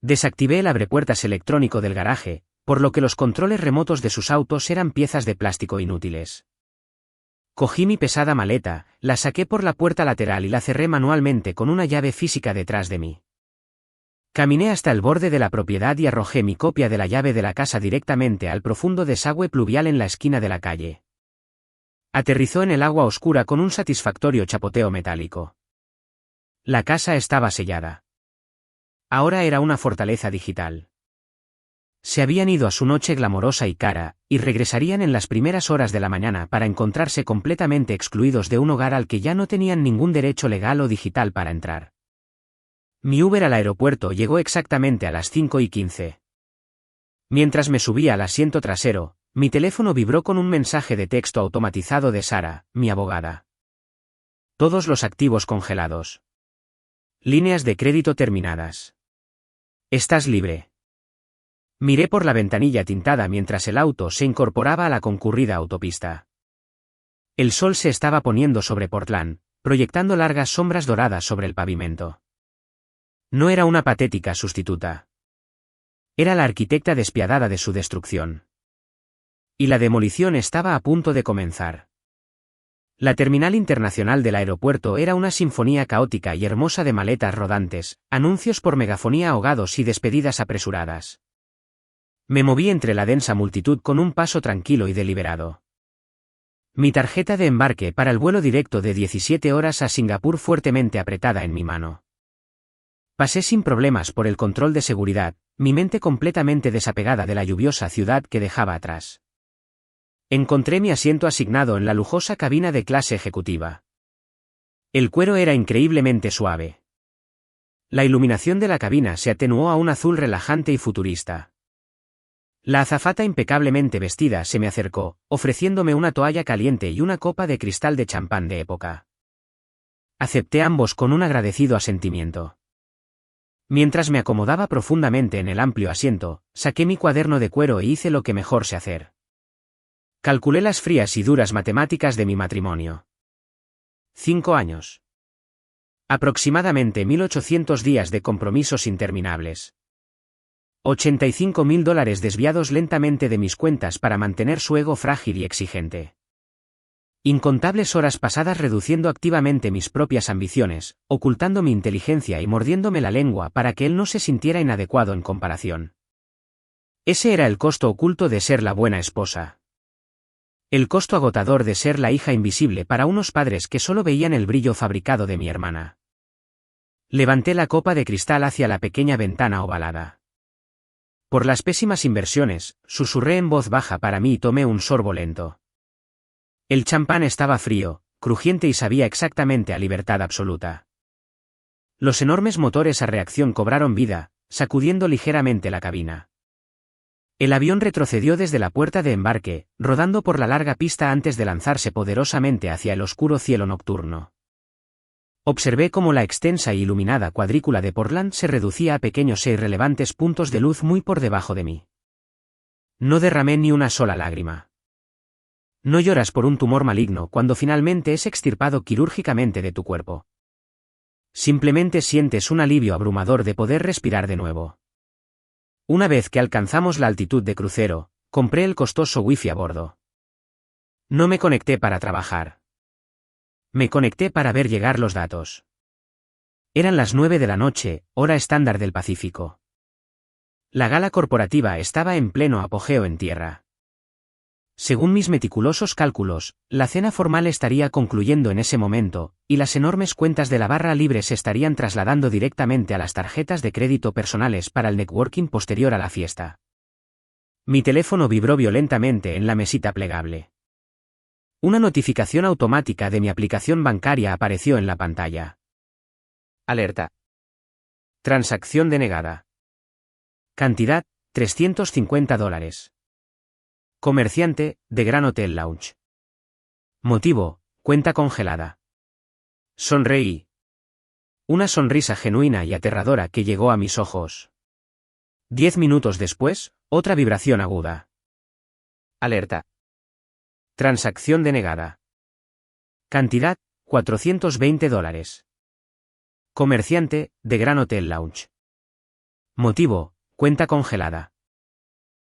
Desactivé el abrepuertas electrónico del garaje, por lo que los controles remotos de sus autos eran piezas de plástico inútiles. Cogí mi pesada maleta, la saqué por la puerta lateral y la cerré manualmente con una llave física detrás de mí. Caminé hasta el borde de la propiedad y arrojé mi copia de la llave de la casa directamente al profundo desagüe pluvial en la esquina de la calle. Aterrizó en el agua oscura con un satisfactorio chapoteo metálico. La casa estaba sellada. Ahora era una fortaleza digital. Se habían ido a su noche glamorosa y cara, y regresarían en las primeras horas de la mañana para encontrarse completamente excluidos de un hogar al que ya no tenían ningún derecho legal o digital para entrar. Mi Uber al aeropuerto llegó exactamente a las 5:15. Mientras me subía al asiento trasero, mi teléfono vibró con un mensaje de texto automatizado de Sara, mi abogada. Todos los activos congelados. Líneas de crédito terminadas. Estás libre. Miré por la ventanilla tintada mientras el auto se incorporaba a la concurrida autopista. El sol se estaba poniendo sobre Portland, proyectando largas sombras doradas sobre el pavimento. No era una patética sustituta. Era la arquitecta despiadada de su destrucción. Y la demolición estaba a punto de comenzar. La terminal internacional del aeropuerto era una sinfonía caótica y hermosa de maletas rodantes, anuncios por megafonía ahogados y despedidas apresuradas. Me moví entre la densa multitud con un paso tranquilo y deliberado. Mi tarjeta de embarque para el vuelo directo de 17 horas a Singapur fuertemente apretada en mi mano. Pasé sin problemas por el control de seguridad, mi mente completamente desapegada de la lluviosa ciudad que dejaba atrás. Encontré mi asiento asignado en la lujosa cabina de clase ejecutiva. El cuero era increíblemente suave. La iluminación de la cabina se atenuó a un azul relajante y futurista. La azafata impecablemente vestida se me acercó, ofreciéndome una toalla caliente y una copa de cristal de champán de época. Acepté ambos con un agradecido asentimiento. Mientras me acomodaba profundamente en el amplio asiento, saqué mi cuaderno de cuero e hice lo que mejor sé hacer. Calculé las frías y duras matemáticas de mi matrimonio. 5 años. Aproximadamente 1800 días de compromisos interminables. $85.000 desviados lentamente de mis cuentas para mantener su ego frágil y exigente. Incontables horas pasadas reduciendo activamente mis propias ambiciones, ocultando mi inteligencia y mordiéndome la lengua para que él no se sintiera inadecuado en comparación. Ese era el costo oculto de ser la buena esposa. El costo agotador de ser la hija invisible para unos padres que solo veían el brillo fabricado de mi hermana. Levanté la copa de cristal hacia la pequeña ventana ovalada. Por las pésimas inversiones, susurré en voz baja para mí y tomé un sorbo lento. El champán estaba frío, crujiente y sabía exactamente a libertad absoluta. Los enormes motores a reacción cobraron vida, sacudiendo ligeramente la cabina. El avión retrocedió desde la puerta de embarque, rodando por la larga pista antes de lanzarse poderosamente hacia el oscuro cielo nocturno. Observé cómo la extensa e iluminada cuadrícula de Portland se reducía a pequeños e irrelevantes puntos de luz muy por debajo de mí. No derramé ni una sola lágrima. No lloras por un tumor maligno cuando finalmente es extirpado quirúrgicamente de tu cuerpo. Simplemente sientes un alivio abrumador de poder respirar de nuevo. Una vez que alcanzamos la altitud de crucero, compré el costoso wifi a bordo. No me conecté para trabajar. Me conecté para ver llegar los datos. Eran las 9 de la noche, hora estándar del Pacífico. La gala corporativa estaba en pleno apogeo en tierra. Según mis meticulosos cálculos, la cena formal estaría concluyendo en ese momento, y las enormes cuentas de la barra libre se estarían trasladando directamente a las tarjetas de crédito personales para el networking posterior a la fiesta. Mi teléfono vibró violentamente en la mesita plegable. Una notificación automática de mi aplicación bancaria apareció en la pantalla. Alerta. Transacción denegada. Cantidad, $350. Comerciante, The Grand Hotel Lounge. Motivo, cuenta congelada. Sonreí. Una sonrisa genuina y aterradora que llegó a mis ojos. 10 minutos después, otra vibración aguda. Alerta. Transacción denegada. Cantidad, $420. Comerciante, The Grand Hotel Lounge. Motivo, cuenta congelada.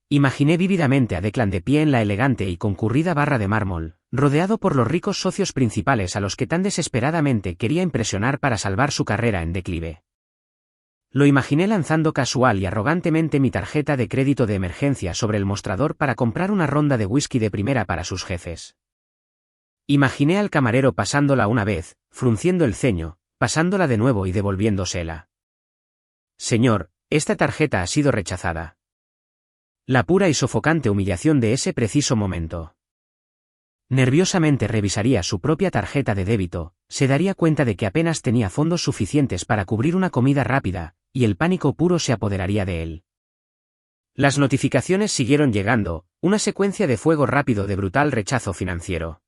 Imaginé vívidamente a Declan de pie en la elegante y concurrida barra de mármol, rodeado por los ricos socios principales a los que tan desesperadamente quería impresionar para salvar su carrera en declive. Lo imaginé lanzando casual y arrogantemente mi tarjeta de crédito de emergencia sobre el mostrador para comprar una ronda de whisky de primera para sus jefes. Imaginé al camarero pasándola una vez, frunciendo el ceño, pasándola de nuevo y devolviéndosela. Señor, esta tarjeta ha sido rechazada. La pura y sofocante humillación de ese preciso momento. Nerviosamente revisaría su propia tarjeta de débito, se daría cuenta de que apenas tenía fondos suficientes para cubrir una comida rápida, y el pánico puro se apoderaría de él. Las notificaciones siguieron llegando, una secuencia de fuego rápido de brutal rechazo financiero.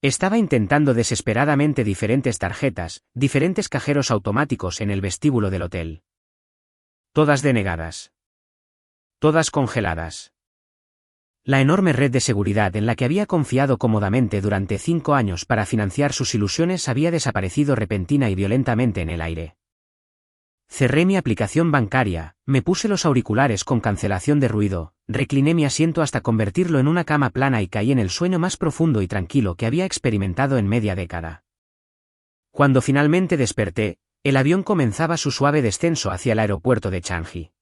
Estaba intentando desesperadamente diferentes tarjetas, diferentes cajeros automáticos en el vestíbulo del hotel. Todas denegadas. Todas congeladas. La enorme red de seguridad en la que había confiado cómodamente durante 5 años para financiar sus ilusiones había desaparecido repentina y violentamente en el aire. Cerré mi aplicación bancaria, me puse los auriculares con cancelación de ruido, recliné mi asiento hasta convertirlo en una cama plana y caí en el sueño más profundo y tranquilo que había experimentado en media década. Cuando finalmente desperté, el avión comenzaba su suave descenso hacia el aeropuerto de Changi.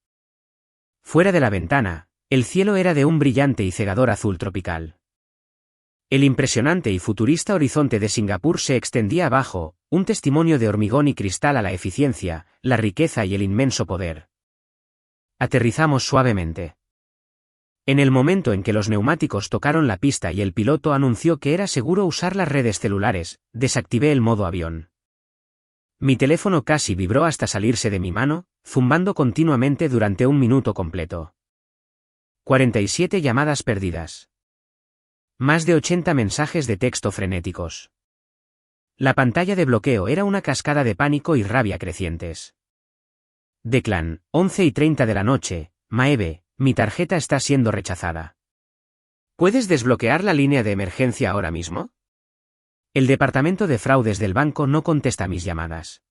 Fuera de la ventana, el cielo era de un brillante y cegador azul tropical. El impresionante y futurista horizonte de Singapur se extendía abajo, un testimonio de hormigón y cristal a la eficiencia, la riqueza y el inmenso poder. Aterrizamos suavemente. En el momento en que los neumáticos tocaron la pista y el piloto anunció que era seguro usar las redes celulares, desactivé el modo avión. Mi teléfono casi vibró hasta salirse de mi mano, zumbando continuamente durante 1 minuto completo. 47 llamadas perdidas. Más de 80 mensajes de texto frenéticos. La pantalla de bloqueo era una cascada de pánico y rabia crecientes. Declan, 11:30 de la noche, Maeve, mi tarjeta está siendo rechazada. ¿Puedes desbloquear la línea de emergencia ahora mismo? El departamento de fraudes del banco no contesta mis llamadas.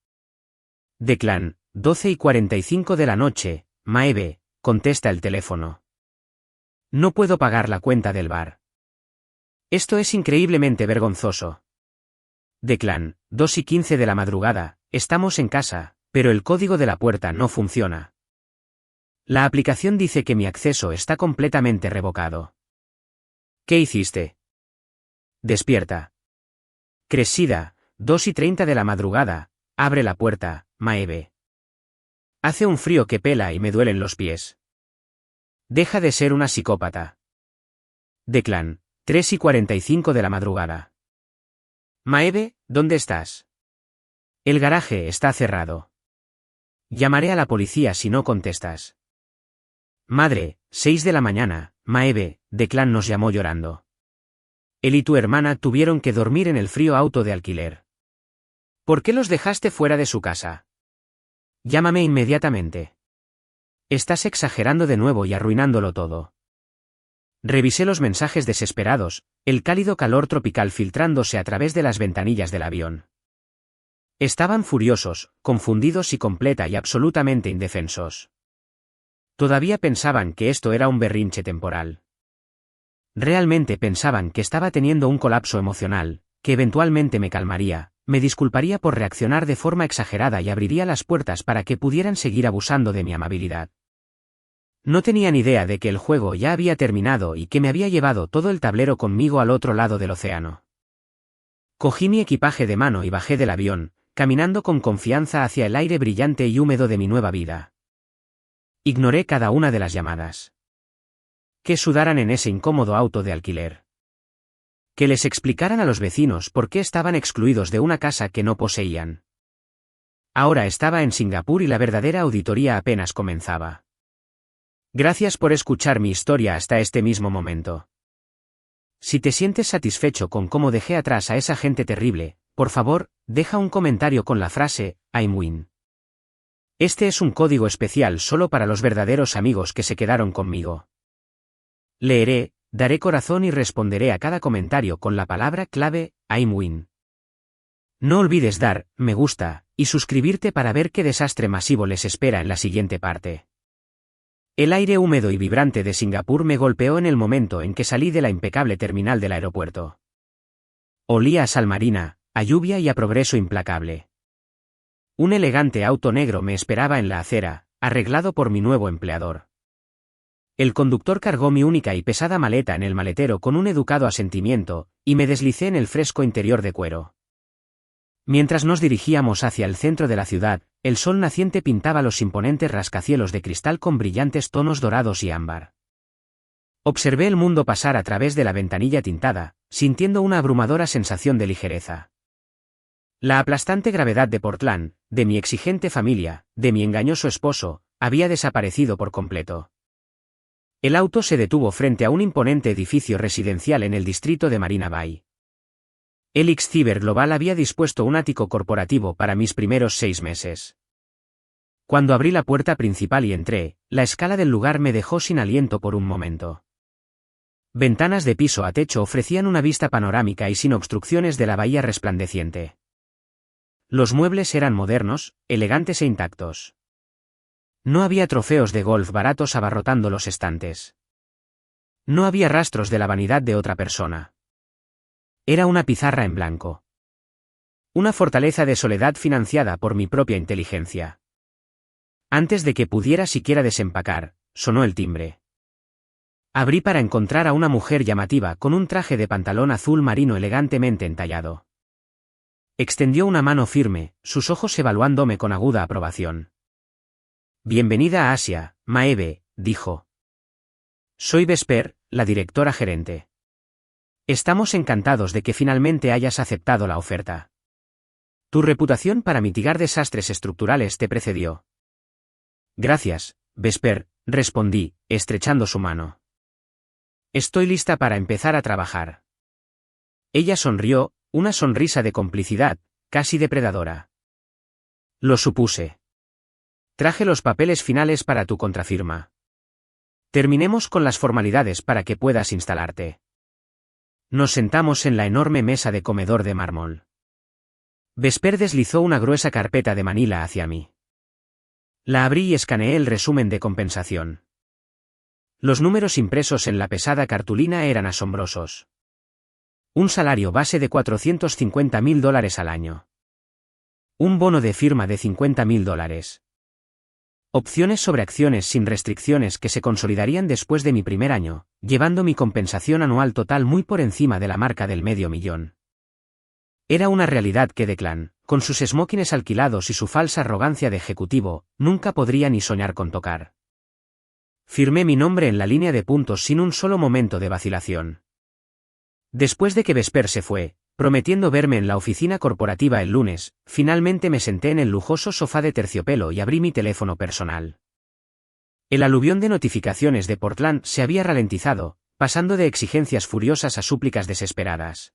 Declan, 12:45 de la noche, Maeve, contesta el teléfono. No puedo pagar la cuenta del bar. Esto es increíblemente vergonzoso. Declan, 2:15 de la madrugada, estamos en casa, pero el código de la puerta no funciona. La aplicación dice que mi acceso está completamente revocado. ¿Qué hiciste? Despierta. Cressida, 2:30 de la madrugada, abre la puerta, Maeve. Hace un frío que pela y me duelen los pies. Deja de ser una psicópata. Declan, 3:45 de la madrugada. Maeve, ¿dónde estás? El garaje está cerrado. Llamaré a la policía si no contestas. Madre, 6 de la mañana, Maeve, Declan nos llamó llorando. Él y tu hermana tuvieron que dormir en el frío auto de alquiler. ¿Por qué los dejaste fuera de su casa? Llámame inmediatamente. Estás exagerando de nuevo y arruinándolo todo. Revisé los mensajes desesperados, el cálido calor tropical filtrándose a través de las ventanillas del avión. Estaban furiosos, confundidos y completa y absolutamente indefensos. Todavía pensaban que esto era un berrinche temporal. Realmente pensaban que estaba teniendo un colapso emocional, que eventualmente me calmaría, me disculparía por reaccionar de forma exagerada y abriría las puertas para que pudieran seguir abusando de mi amabilidad. No tenía ni idea de que el juego ya había terminado y que me había llevado todo el tablero conmigo al otro lado del océano. Cogí mi equipaje de mano y bajé del avión, caminando con confianza hacia el aire brillante y húmedo de mi nueva vida. Ignoré cada una de las llamadas. Que sudaran en ese incómodo auto de alquiler. Que les explicaran a los vecinos por qué estaban excluidos de una casa que no poseían. Ahora estaba en Singapur y la verdadera auditoría apenas comenzaba. Gracias por escuchar mi historia hasta este mismo momento. Si te sientes satisfecho con cómo dejé atrás a esa gente terrible, por favor, deja un comentario con la frase, I'm win. Este es un código especial solo para los verdaderos amigos que se quedaron conmigo. Leeré, daré corazón y responderé a cada comentario con la palabra clave, I'm win. No olvides dar, me gusta, y suscribirte para ver qué desastre masivo les espera en la siguiente parte. El aire húmedo y vibrante de Singapur me golpeó en el momento en que salí de la impecable terminal del aeropuerto. Olía a sal marina, a lluvia y a progreso implacable. Un elegante auto negro me esperaba en la acera, arreglado por mi nuevo empleador. El conductor cargó mi única y pesada maleta en el maletero con un educado asentimiento, y me deslicé en el fresco interior de cuero. Mientras nos dirigíamos hacia el centro de la ciudad, el sol naciente pintaba los imponentes rascacielos de cristal con brillantes tonos dorados y ámbar. Observé el mundo pasar a través de la ventanilla tintada, sintiendo una abrumadora sensación de ligereza. La aplastante gravedad de Portland, de mi exigente familia, de mi engañoso esposo, había desaparecido por completo. El auto se detuvo frente a un imponente edificio residencial en el distrito de Marina Bay. Helix Cyber Global había dispuesto un ático corporativo para mis primeros 6 meses. Cuando abrí la puerta principal y entré, la escala del lugar me dejó sin aliento por un momento. Ventanas de piso a techo ofrecían una vista panorámica y sin obstrucciones de la bahía resplandeciente. Los muebles eran modernos, elegantes e intactos. No había trofeos de golf baratos abarrotando los estantes. No había rastros de la vanidad de otra persona. Era una pizarra en blanco. Una fortaleza de soledad financiada por mi propia inteligencia. Antes de que pudiera siquiera desempacar, sonó el timbre. Abrí para encontrar a una mujer llamativa con un traje de pantalón azul marino elegantemente entallado. Extendió una mano firme, sus ojos evaluándome con aguda aprobación. Bienvenida a Asia, Maeve, dijo. Soy Vesper, la directora gerente. Estamos encantados de que finalmente hayas aceptado la oferta. Tu reputación para mitigar desastres estructurales te precedió. Gracias, Vesper, respondí, estrechando su mano. Estoy lista para empezar a trabajar. Ella sonrió, una sonrisa de complicidad, casi depredadora. Lo supuse. Traje los papeles finales para tu contrafirma. Terminemos con las formalidades para que puedas instalarte. Nos sentamos en la enorme mesa de comedor de mármol. Vesper deslizó una gruesa carpeta de Manila hacia mí. La abrí y escaneé el resumen de compensación. Los números impresos en la pesada cartulina eran asombrosos. Un salario base de $450.000 al año. Un bono de firma de $50.000. Opciones sobre acciones sin restricciones que se consolidarían después de mi primer año, llevando mi compensación anual total muy por encima de la marca del $500.000. Era una realidad que Declan, con sus smokines alquilados y su falsa arrogancia de ejecutivo, nunca podría ni soñar con tocar. Firmé mi nombre en la línea de puntos sin un solo momento de vacilación. Después de que Vesper se fue, prometiendo verme en la oficina corporativa el lunes, finalmente me senté en el lujoso sofá de terciopelo y abrí mi teléfono personal. El aluvión de notificaciones de Portland se había ralentizado, pasando de exigencias furiosas a súplicas desesperadas.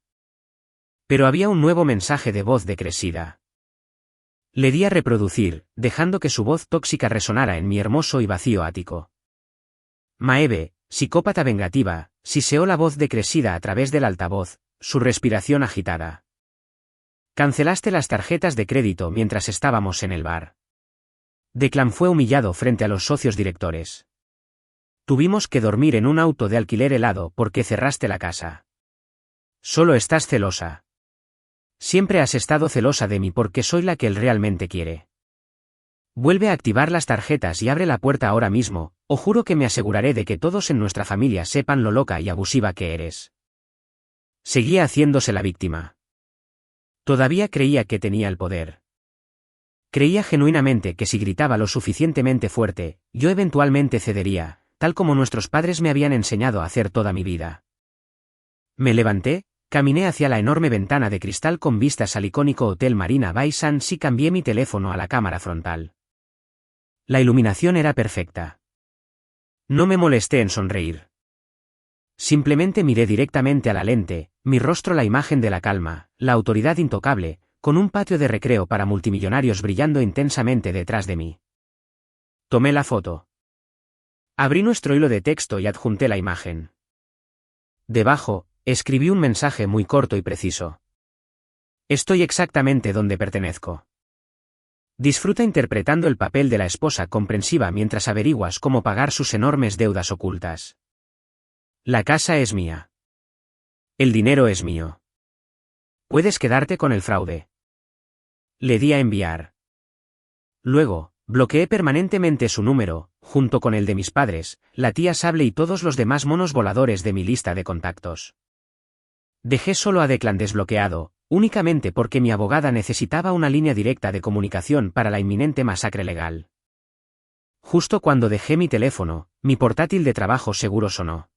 Pero había un nuevo mensaje de voz de Cressida. Le di a reproducir, dejando que su voz tóxica resonara en mi hermoso y vacío ático. Maeve, psicópata vengativa, siseó la voz de Cressida a través del altavoz, su respiración agitada. Cancelaste las tarjetas de crédito mientras estábamos en el bar. Declan fue humillado frente a los socios directores. Tuvimos que dormir en un auto de alquiler helado porque cerraste la casa. Solo estás celosa. Siempre has estado celosa de mí porque soy la que él realmente quiere. Vuelve a activar las tarjetas y abre la puerta ahora mismo, o juro que me aseguraré de que todos en nuestra familia sepan lo loca y abusiva que eres. Seguía haciéndose la víctima. Todavía creía que tenía el poder. Creía genuinamente que si gritaba lo suficientemente fuerte, yo eventualmente cedería, tal como nuestros padres me habían enseñado a hacer toda mi vida. Me levanté, caminé hacia la enorme ventana de cristal con vistas al icónico Hotel Marina Bay Sands y cambié mi teléfono a la cámara frontal. La iluminación era perfecta. No me molesté en sonreír. Simplemente miré directamente a la lente, mi rostro la imagen de la calma, la autoridad intocable, con un patio de recreo para multimillonarios brillando intensamente detrás de mí. Tomé la foto. Abrí nuestro hilo de texto y adjunté la imagen. Debajo, escribí un mensaje muy corto y preciso. Estoy exactamente donde pertenezco. Disfruta interpretando el papel de la esposa comprensiva mientras averiguas cómo pagar sus enormes deudas ocultas. La casa es mía. El dinero es mío. Puedes quedarte con el fraude. Le di a enviar. Luego, bloqueé permanentemente su número, junto con el de mis padres, la tía Sable y todos los demás monos voladores de mi lista de contactos. Dejé solo a Declan desbloqueado, únicamente porque mi abogada necesitaba una línea directa de comunicación para la inminente masacre legal. Justo cuando dejé mi teléfono, mi portátil de trabajo seguro sonó.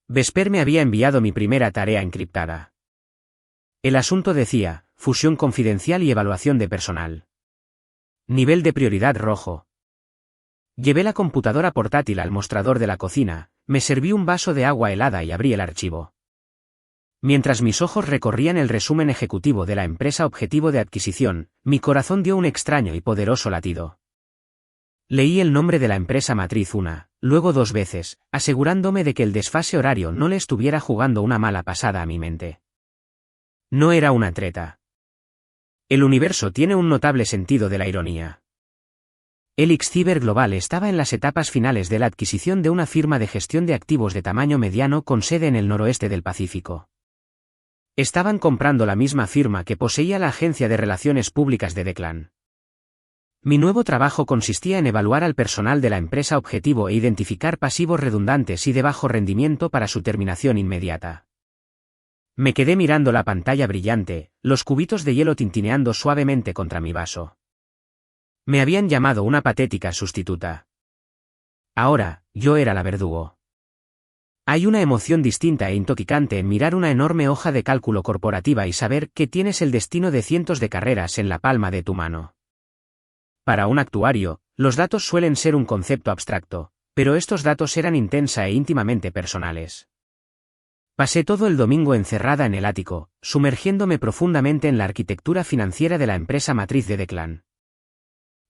Vesper me había enviado mi primera tarea encriptada. El asunto decía, fusión confidencial y evaluación de personal. Nivel de prioridad rojo. Llevé la computadora portátil al mostrador de la cocina, me serví un vaso de agua helada y abrí el archivo. Mientras mis ojos recorrían el resumen ejecutivo de la empresa objetivo de adquisición, mi corazón dio un extraño y poderoso latido. Leí el nombre de la empresa matriz luego 2 veces, asegurándome de que el desfase horario no le estuviera jugando una mala pasada a mi mente. No era una treta. El universo tiene un notable sentido de la ironía. Helix Cyber Global estaba en las etapas finales de la adquisición de una firma de gestión de activos de tamaño mediano con sede en el noroeste del Pacífico. Estaban comprando la misma firma que poseía la agencia de relaciones públicas de Declan. Mi nuevo trabajo consistía en evaluar al personal de la empresa objetivo e identificar pasivos redundantes y de bajo rendimiento para su terminación inmediata. Me quedé mirando la pantalla brillante, los cubitos de hielo tintineando suavemente contra mi vaso. Me habían llamado una patética sustituta. Ahora, yo era la verdugo. Hay una emoción distinta e intoxicante en mirar una enorme hoja de cálculo corporativa y saber que tienes el destino de cientos de carreras en la palma de tu mano. Para un actuario, los datos suelen ser un concepto abstracto, pero estos datos eran intensa e íntimamente personales. Pasé todo el domingo encerrada en el ático, sumergiéndome profundamente en la arquitectura financiera de la empresa matriz de Declan.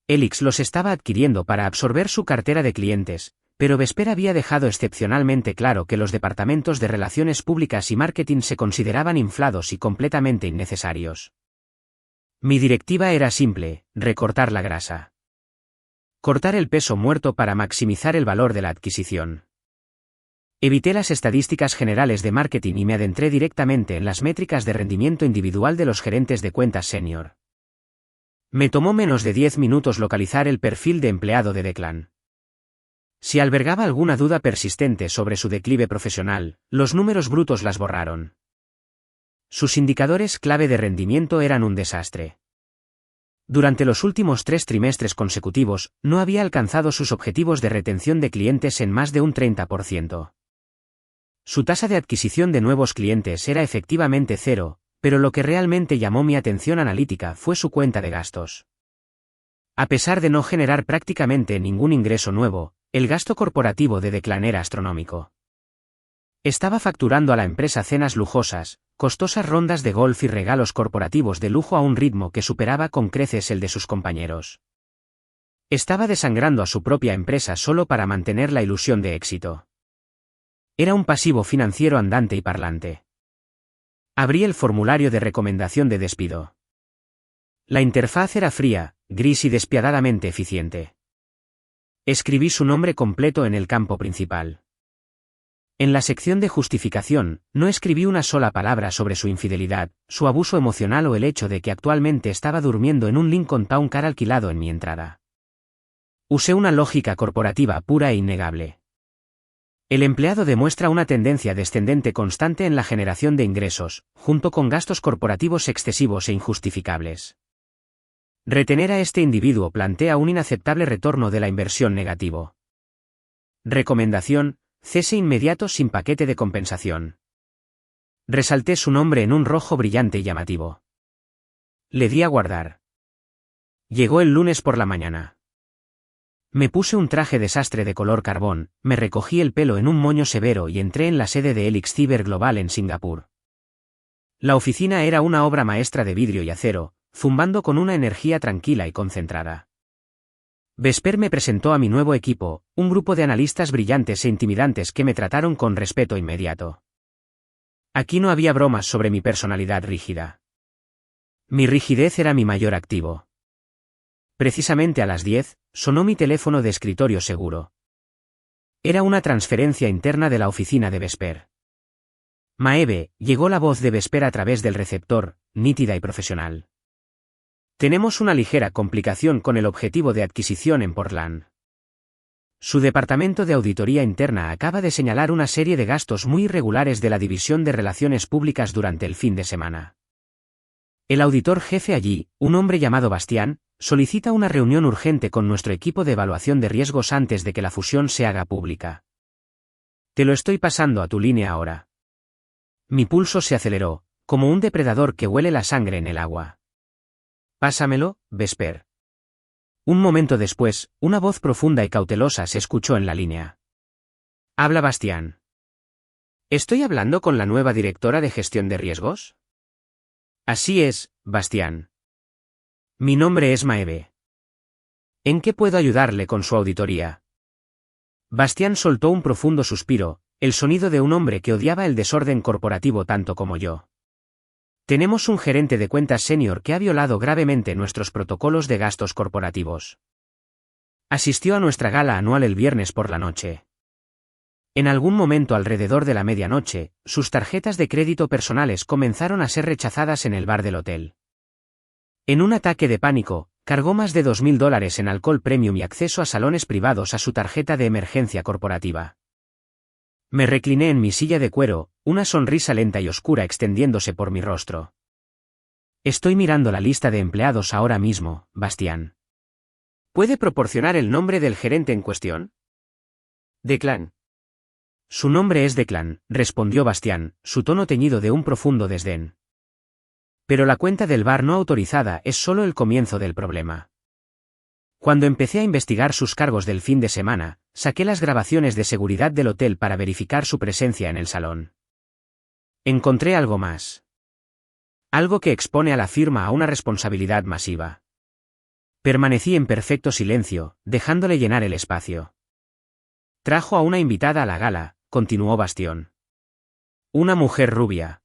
Helix los estaba adquiriendo para absorber su cartera de clientes, pero Vesper había dejado excepcionalmente claro que los departamentos de relaciones públicas y marketing se consideraban inflados y completamente innecesarios. Mi directiva era simple: recortar la grasa. Cortar el peso muerto para maximizar el valor de la adquisición. Evité las estadísticas generales de marketing y me adentré directamente en las métricas de rendimiento individual de los gerentes de cuentas senior. Me tomó menos de 10 minutos localizar el perfil de empleado de Declan. Si albergaba alguna duda persistente sobre su declive profesional, los números brutos las borraron. Sus indicadores clave de rendimiento eran un desastre. Durante los últimos 3 trimestres consecutivos, no había alcanzado sus objetivos de retención de clientes en más de un 30%. Su tasa de adquisición de nuevos clientes era efectivamente cero, pero lo que realmente llamó mi atención analítica fue su cuenta de gastos. A pesar de no generar prácticamente ningún ingreso nuevo, el gasto corporativo de Declan era astronómico. Estaba facturando a la empresa cenas lujosas, costosas rondas de golf y regalos corporativos de lujo a un ritmo que superaba con creces el de sus compañeros. Estaba desangrando a su propia empresa solo para mantener la ilusión de éxito. Era un pasivo financiero andante y parlante. Abrí el formulario de recomendación de despido. La interfaz era fría, gris y despiadadamente eficiente. Escribí su nombre completo en el campo principal. En la sección de justificación, no escribí una sola palabra sobre su infidelidad, su abuso emocional o el hecho de que actualmente estaba durmiendo en un Lincoln Town Car alquilado en mi entrada. Usé una lógica corporativa pura e innegable. El empleado demuestra una tendencia descendente constante en la generación de ingresos, junto con gastos corporativos excesivos e injustificables. Retener a este individuo plantea un inaceptable retorno de la inversión negativo. Recomendación: cese inmediato sin paquete de compensación. Resalté su nombre en un rojo brillante y llamativo. Le di a guardar. Llegó el lunes por la mañana. Me puse un traje desastre de color carbón, me recogí el pelo en un moño severo y entré en la sede de Helix Cyber Global en Singapur. La oficina era una obra maestra de vidrio y acero, zumbando con una energía tranquila y concentrada. Vesper me presentó a mi nuevo equipo, un grupo de analistas brillantes e intimidantes que me trataron con respeto inmediato. Aquí no había bromas sobre mi personalidad rígida. Mi rigidez era mi mayor activo. Precisamente a las 10, sonó mi teléfono de escritorio seguro. Era una transferencia interna de la oficina de Vesper. Maeve, llegó la voz de Vesper a través del receptor, nítida y profesional. Tenemos una ligera complicación con el objetivo de adquisición en Portland. Su departamento de auditoría interna acaba de señalar una serie de gastos muy irregulares de la División de Relaciones Públicas durante el fin de semana. El auditor jefe allí, un hombre llamado Bastián, solicita una reunión urgente con nuestro equipo de evaluación de riesgos antes de que la fusión se haga pública. Te lo estoy pasando a tu línea ahora. Mi pulso se aceleró, como un depredador que huele la sangre en el agua. Pásamelo, Vesper. Un momento después, una voz profunda y cautelosa se escuchó en la línea. Habla Bastián. ¿Estoy hablando con la nueva directora de gestión de riesgos? Así es, Bastián. Mi nombre es Maeve. ¿En qué puedo ayudarle con su auditoría? Bastián soltó un profundo suspiro, el sonido de un hombre que odiaba el desorden corporativo tanto como yo. Tenemos un gerente de cuentas senior que ha violado gravemente nuestros protocolos de gastos corporativos. Asistió a nuestra gala anual el viernes por la noche. En algún momento alrededor de la medianoche, sus tarjetas de crédito personales comenzaron a ser rechazadas en el bar del hotel. En un ataque de pánico, cargó más de $2.000 en alcohol premium y acceso a salones privados a su tarjeta de emergencia corporativa. Me recliné en mi silla de cuero, una sonrisa lenta y oscura extendiéndose por mi rostro. Estoy mirando la lista de empleados ahora mismo, Bastián. ¿Puede proporcionar el nombre del gerente en cuestión? Declan. Su nombre es Declan, respondió Bastián, su tono teñido de un profundo desdén. Pero la cuenta del bar no autorizada es solo el comienzo del problema. Cuando empecé a investigar sus cargos del fin de semana, saqué las grabaciones de seguridad del hotel para verificar su presencia en el salón. Encontré algo más. Algo que expone a la firma a una responsabilidad masiva. Permanecí en perfecto silencio, dejándole llenar el espacio. Trajo a una invitada a la gala, continuó Bastión. Una mujer rubia.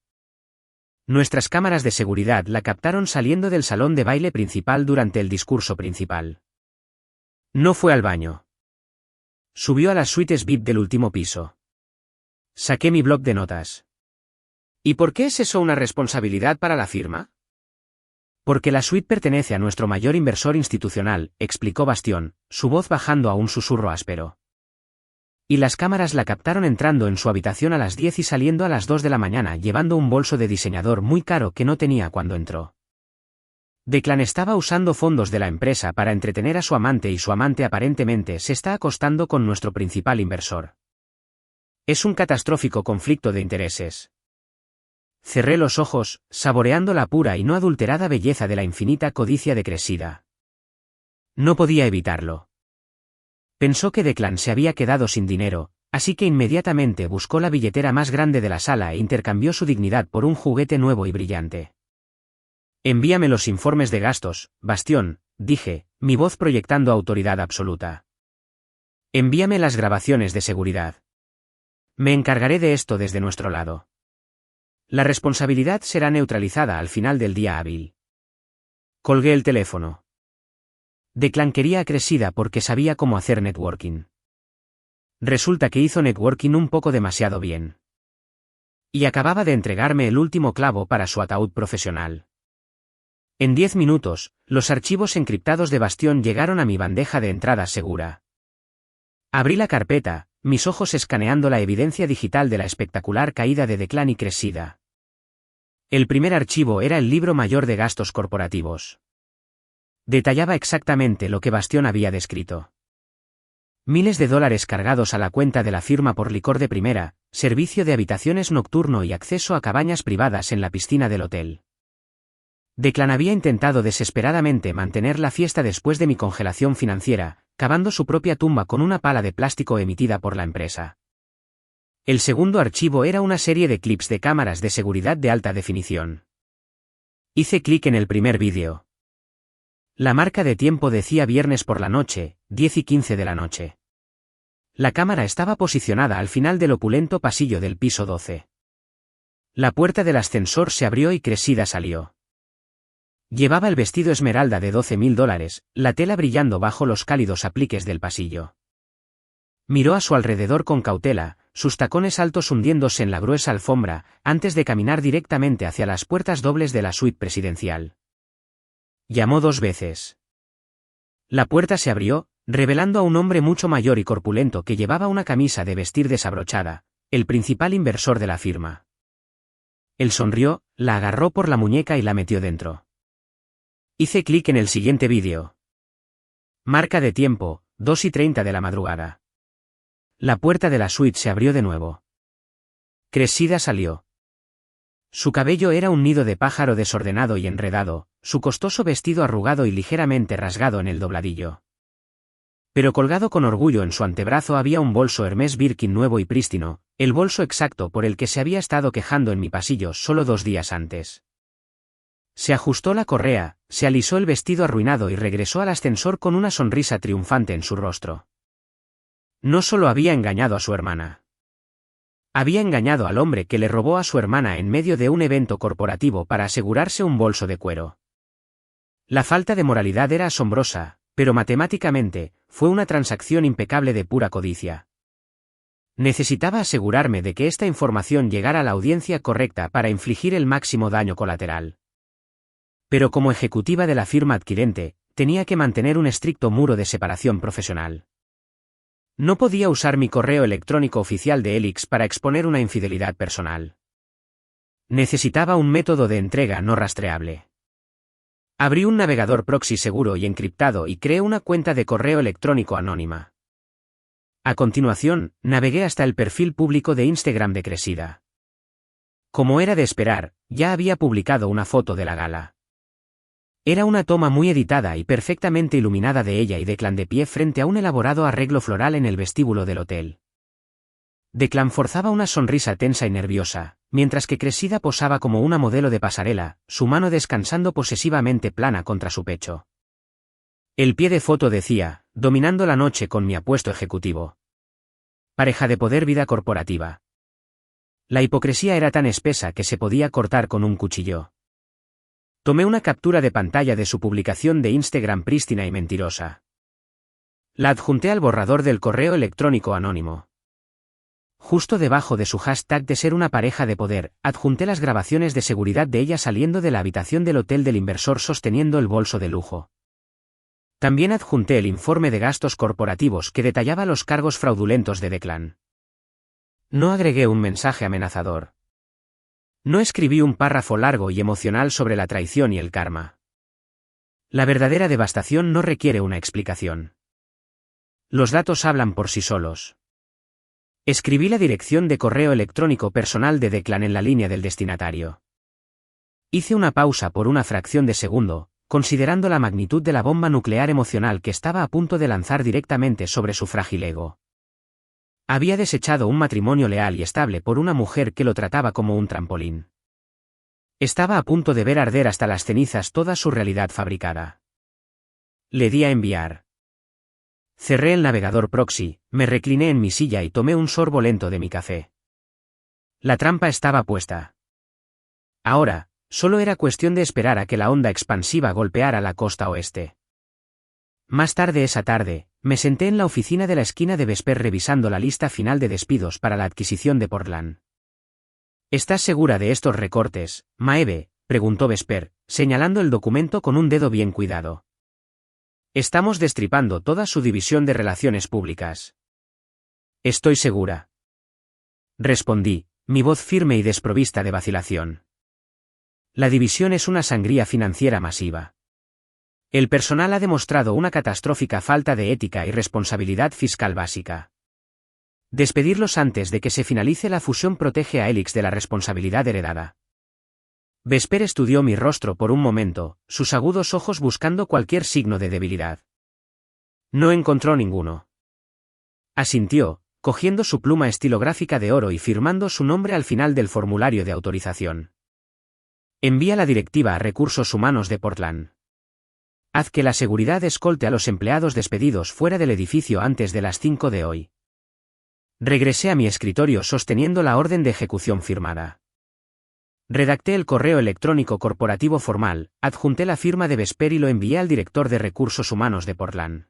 Nuestras cámaras de seguridad la captaron saliendo del salón de baile principal durante el discurso principal. No fue al baño. Subió a las suites VIP del último piso. Saqué mi bloc de notas. ¿Y por qué es eso una responsabilidad para la firma? Porque la suite pertenece a nuestro mayor inversor institucional, explicó Bastión, su voz bajando a un susurro áspero. Y las cámaras la captaron entrando en su habitación a las 10 y saliendo a las 2 de la mañana llevando un bolso de diseñador muy caro que no tenía cuando entró. Declan estaba usando fondos de la empresa para entretener a su amante y su amante aparentemente se está acostando con nuestro principal inversor. Es un catastrófico conflicto de intereses. Cerré los ojos, saboreando la pura y no adulterada belleza de la infinita codicia de Cressida. No podía evitarlo. Pensó que Declan se había quedado sin dinero, así que inmediatamente buscó la billetera más grande de la sala e intercambió su dignidad por un juguete nuevo y brillante. Envíame los informes de gastos, Bastión, dije, mi voz proyectando autoridad absoluta. Envíame las grabaciones de seguridad. Me encargaré de esto desde nuestro lado. La responsabilidad será neutralizada al final del día hábil. Colgué el teléfono. Declan quería a Cressida porque sabía cómo hacer networking. Resulta que hizo networking un poco demasiado bien. Y acababa de entregarme el último clavo para su ataúd profesional. En 10 minutos, los archivos encriptados de Bastión llegaron a mi bandeja de entrada segura. Abrí la carpeta, mis ojos escaneando la evidencia digital de la espectacular caída de Declan y Cressida. El primer archivo era el libro mayor de gastos corporativos. Detallaba exactamente lo que Bastión había descrito. Miles de dólares cargados a la cuenta de la firma por licor de primera, servicio de habitaciones nocturno y acceso a cabañas privadas en la piscina del hotel. Declan había intentado desesperadamente mantener la fiesta después de mi congelación financiera, cavando su propia tumba con una pala de plástico emitida por la empresa. El segundo archivo era una serie de clips de cámaras de seguridad de alta definición. Hice clic en el primer vídeo. La marca de tiempo decía viernes por la noche, 10:15 de la noche. La cámara estaba posicionada al final del opulento pasillo del piso 12. La puerta del ascensor se abrió y Cressida salió. Llevaba el vestido esmeralda de $12.000, la tela brillando bajo los cálidos apliques del pasillo. Miró a su alrededor con cautela, sus tacones altos hundiéndose en la gruesa alfombra, antes de caminar directamente hacia las puertas dobles de la suite presidencial. Llamó 2 veces. La puerta se abrió, revelando a un hombre mucho mayor y corpulento que llevaba una camisa de vestir desabrochada, el principal inversor de la firma. Él sonrió, la agarró por la muñeca y la metió dentro. Hice clic en el siguiente vídeo. Marca de tiempo, 2:30 de la madrugada. La puerta de la suite se abrió de nuevo. Cressida salió. Su cabello era un nido de pájaro desordenado y enredado, su costoso vestido arrugado y ligeramente rasgado en el dobladillo. Pero colgado con orgullo en su antebrazo había un bolso Hermès Birkin nuevo y prístino, el bolso exacto por el que se había estado quejando en mi pasillo solo 2 días antes. Se ajustó la correa, se alisó el vestido arruinado y regresó al ascensor con una sonrisa triunfante en su rostro. No solo había engañado a su hermana. Había engañado al hombre que le robó a su hermana en medio de un evento corporativo para asegurarse un bolso de cuero. La falta de moralidad era asombrosa, pero matemáticamente, fue una transacción impecable de pura codicia. Necesitaba asegurarme de que esta información llegara a la audiencia correcta para infligir el máximo daño colateral. Pero como ejecutiva de la firma adquirente, tenía que mantener un estricto muro de separación profesional. No podía usar mi correo electrónico oficial de Helix para exponer una infidelidad personal. Necesitaba un método de entrega no rastreable. Abrí un navegador proxy seguro y encriptado y creé una cuenta de correo electrónico anónima. A continuación, navegué hasta el perfil público de Instagram de Cressida. Como era de esperar, ya había publicado una foto de la gala. Era una toma muy editada y perfectamente iluminada de ella y Declan de pie frente a un elaborado arreglo floral en el vestíbulo del hotel. Declan forzaba una sonrisa tensa y nerviosa, mientras que Cressida posaba como una modelo de pasarela, su mano descansando posesivamente plana contra su pecho. El pie de foto decía, dominando la noche con mi apuesto ejecutivo. Pareja de poder, vida corporativa. La hipocresía era tan espesa que se podía cortar con un cuchillo. Tomé una captura de pantalla de su publicación de Instagram prístina y mentirosa. La adjunté al borrador del correo electrónico anónimo. Justo debajo de su hashtag de ser una pareja de poder, adjunté las grabaciones de seguridad de ella saliendo de la habitación del hotel del inversor sosteniendo el bolso de lujo. También adjunté el informe de gastos corporativos que detallaba los cargos fraudulentos de Declan. No agregué un mensaje amenazador. No escribí un párrafo largo y emocional sobre la traición y el karma. La verdadera devastación no requiere una explicación. Los datos hablan por sí solos. Escribí la dirección de correo electrónico personal de Declan en la línea del destinatario. Hice una pausa por una fracción de segundo, considerando la magnitud de la bomba nuclear emocional que estaba a punto de lanzar directamente sobre su frágil ego. Había desechado un matrimonio leal y estable por una mujer que lo trataba como un trampolín. Estaba a punto de ver arder hasta las cenizas toda su realidad fabricada. Le di a enviar. Cerré el navegador proxy, me recliné en mi silla y tomé un sorbo lento de mi café. La trampa estaba puesta. Ahora, solo era cuestión de esperar a que la onda expansiva golpeara la costa oeste. Más tarde esa tarde, me senté en la oficina de la esquina de Vesper revisando la lista final de despidos para la adquisición de Portland. ¿Estás segura de estos recortes, Maeve?, preguntó Vesper, señalando el documento con un dedo bien cuidado. Estamos destripando toda su división de relaciones públicas. Estoy segura. Respondí, mi voz firme y desprovista de vacilación. La división es una sangría financiera masiva. El personal ha demostrado una catastrófica falta de ética y responsabilidad fiscal básica. Despedirlos antes de que se finalice la fusión protege a Helix de la responsabilidad heredada. Vesper estudió mi rostro por un momento, sus agudos ojos buscando cualquier signo de debilidad. No encontró ninguno. Asintió, cogiendo su pluma estilográfica de oro y firmando su nombre al final del formulario de autorización. Envía la directiva a Recursos Humanos de Portland. Haz que la seguridad escolte a los empleados despedidos fuera del edificio antes de las 5 de hoy. Regresé a mi escritorio sosteniendo la orden de ejecución firmada. Redacté el correo electrónico corporativo formal, adjunté la firma de Vesper y lo envié al director de Recursos Humanos de Portland.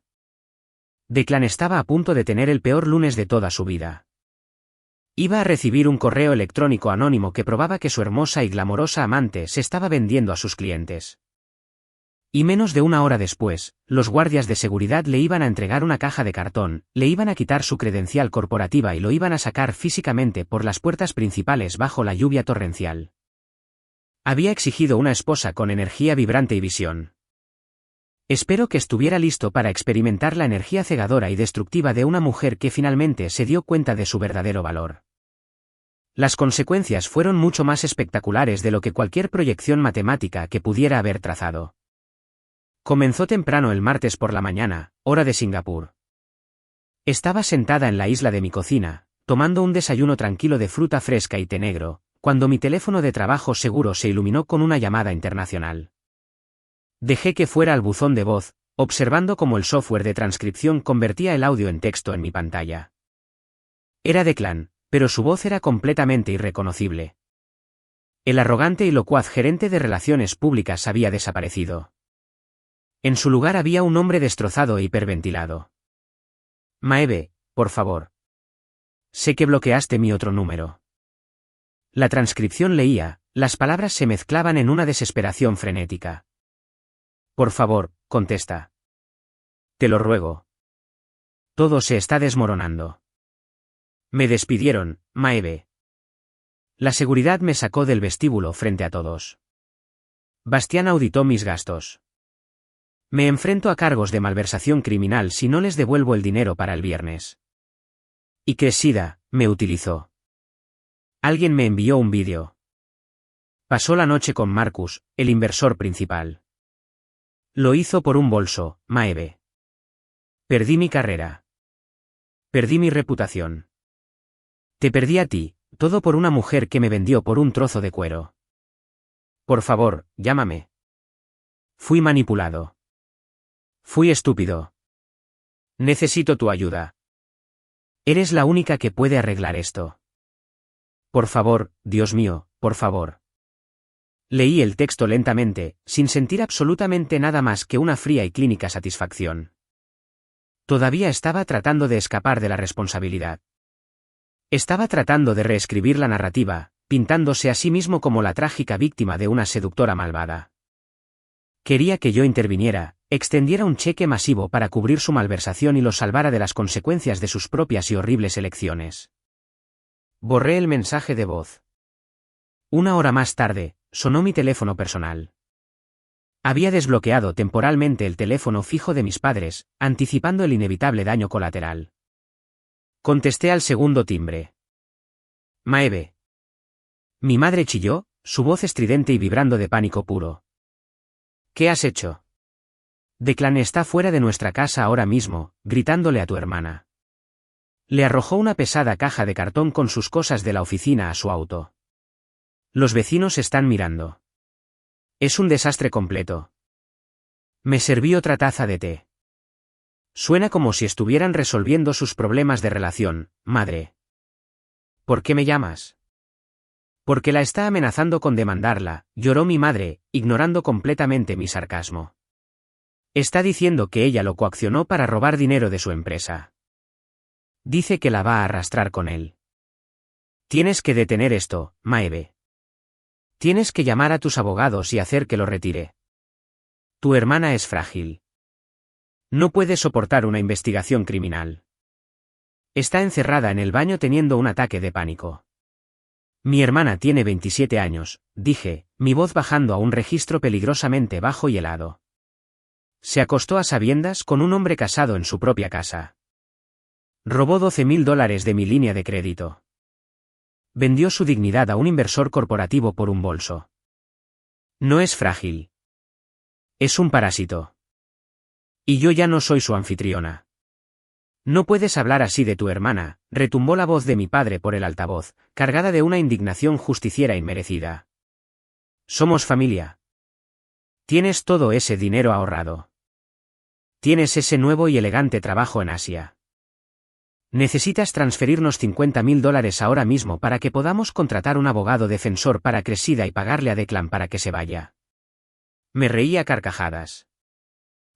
Declan estaba a punto de tener el peor lunes de toda su vida. Iba a recibir un correo electrónico anónimo que probaba que su hermosa y glamorosa amante se estaba vendiendo a sus clientes. Y menos de una hora después, los guardias de seguridad le iban a entregar una caja de cartón, le iban a quitar su credencial corporativa y lo iban a sacar físicamente por las puertas principales bajo la lluvia torrencial. Había exigido una esposa con energía vibrante y visión. Espero que estuviera listo para experimentar la energía cegadora y destructiva de una mujer que finalmente se dio cuenta de su verdadero valor. Las consecuencias fueron mucho más espectaculares de lo que cualquier proyección matemática que pudiera haber trazado. Comenzó temprano el martes por la mañana, hora de Singapur. Estaba sentada en la isla de mi cocina, tomando un desayuno tranquilo de fruta fresca y té negro, cuando mi teléfono de trabajo seguro se iluminó con una llamada internacional. Dejé que fuera al buzón de voz, observando cómo el software de transcripción convertía el audio en texto en mi pantalla. Era Declan, pero su voz era completamente irreconocible. El arrogante y locuaz gerente de relaciones públicas había desaparecido. En su lugar había un hombre destrozado e hiperventilado. Maeve, por favor. Sé que bloqueaste mi otro número. La transcripción leía, las palabras se mezclaban en una desesperación frenética. Por favor, contesta. Te lo ruego. Todo se está desmoronando. Me despidieron, Maeve. La seguridad me sacó del vestíbulo frente a todos. Bastián auditó mis gastos. Me enfrento a cargos de malversación criminal si no les devuelvo el dinero para el viernes. Y Cressida, me utilizó. Alguien me envió un vídeo. Pasó la noche con Marcus, el inversor principal. Lo hizo por un bolso, Maeve. Perdí mi carrera. Perdí mi reputación. Te perdí a ti, todo por una mujer que me vendió por un trozo de cuero. Por favor, llámame. Fui manipulado. Fui estúpido. Necesito tu ayuda. Eres la única que puede arreglar esto. Por favor, Dios mío, por favor. Leí el texto lentamente, sin sentir absolutamente nada más que una fría y clínica satisfacción. Todavía estaba tratando de escapar de la responsabilidad. Estaba tratando de reescribir la narrativa, pintándose a sí mismo como la trágica víctima de una seductora malvada. Quería que yo interviniera, extendiera un cheque masivo para cubrir su malversación y lo salvara de las consecuencias de sus propias y horribles elecciones. Borré el mensaje de voz. Una hora más tarde, sonó mi teléfono personal. Había desbloqueado temporalmente el teléfono fijo de mis padres, anticipando el inevitable daño colateral. Contesté al segundo timbre. Maeve. Mi madre chilló, su voz estridente y vibrando de pánico puro. ¿Qué has hecho? Declan está fuera de nuestra casa ahora mismo, gritándole a tu hermana. Le arrojó una pesada caja de cartón con sus cosas de la oficina a su auto. Los vecinos están mirando. Es un desastre completo. Me serví otra taza de té. Suena como si estuvieran resolviendo sus problemas de relación, madre. ¿Por qué me llamas? Porque la está amenazando con demandarla, lloró mi madre, ignorando completamente mi sarcasmo. Está diciendo que ella lo coaccionó para robar dinero de su empresa. Dice que la va a arrastrar con él. Tienes que detener esto, Maeve. Tienes que llamar a tus abogados y hacer que lo retire. Tu hermana es frágil. No puede soportar una investigación criminal. Está encerrada en el baño teniendo un ataque de pánico. Mi hermana tiene 27 años, dije, mi voz bajando a un registro peligrosamente bajo y helado. Se acostó a sabiendas con un hombre casado en su propia casa. Robó $12,000 de mi línea de crédito. Vendió su dignidad a un inversor corporativo por un bolso. No es frágil. Es un parásito. Y yo ya no soy su anfitriona. No puedes hablar así de tu hermana, retumbó la voz de mi padre por el altavoz, cargada de una indignación justiciera inmerecida. Somos familia. Tienes todo ese dinero ahorrado. Tienes ese nuevo y elegante trabajo en Asia. Necesitas transferirnos $50,000 ahora mismo para que podamos contratar un abogado defensor para Cressida y pagarle a Declan para que se vaya. Me reí a carcajadas.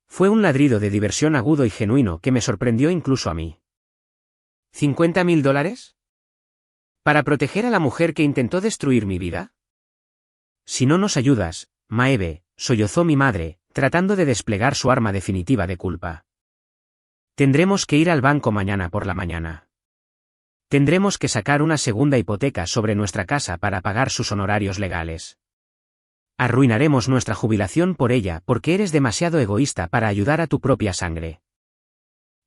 Fue un ladrido de diversión agudo y genuino que me sorprendió incluso a mí. ¿$50,000? ¿Para proteger a la mujer que intentó destruir mi vida? Si no nos ayudas, Maeve, sollozó mi madre, tratando de desplegar su arma definitiva de culpa. Tendremos que ir al banco mañana por la mañana. Tendremos que sacar una segunda hipoteca sobre nuestra casa para pagar sus honorarios legales. Arruinaremos nuestra jubilación por ella porque eres demasiado egoísta para ayudar a tu propia sangre.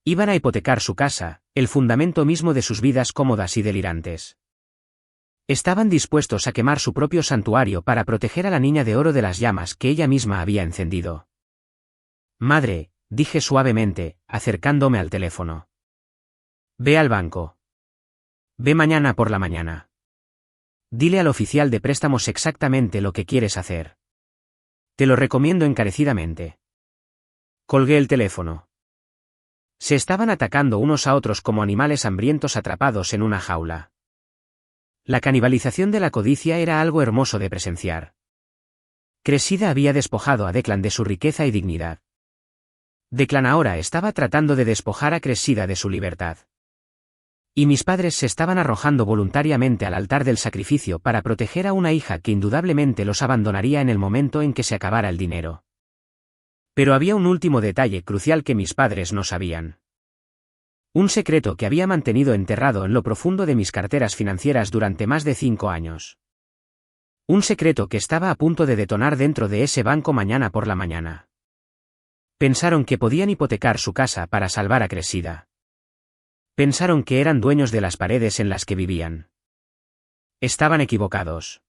Iban a hipotecar su casa, el fundamento mismo de sus vidas cómodas y delirantes. Estaban dispuestos a quemar su propio santuario para proteger a la niña de oro de las llamas que ella misma había encendido. Madre, dije suavemente, acercándome al teléfono. Ve al banco. Ve mañana por la mañana. Dile al oficial de préstamos exactamente lo que quieres hacer. Te lo recomiendo encarecidamente. Colgué el teléfono. Se estaban atacando unos a otros como animales hambrientos atrapados en una jaula. La canibalización de la codicia era algo hermoso de presenciar. Cressida había despojado a Declan de su riqueza y dignidad. Declan ahora estaba tratando de despojar a Cressida de su libertad. Y mis padres se estaban arrojando voluntariamente al altar del sacrificio para proteger a una hija que indudablemente los abandonaría en el momento en que se acabara el dinero. Pero había un último detalle crucial que mis padres no sabían. Un secreto que había mantenido enterrado en lo profundo de mis carteras financieras durante más de 5 años. Un secreto que estaba a punto de detonar dentro de ese banco mañana por la mañana. Pensaron que podían hipotecar su casa para salvar a Cressida. Pensaron que eran dueños de las paredes en las que vivían. Estaban equivocados.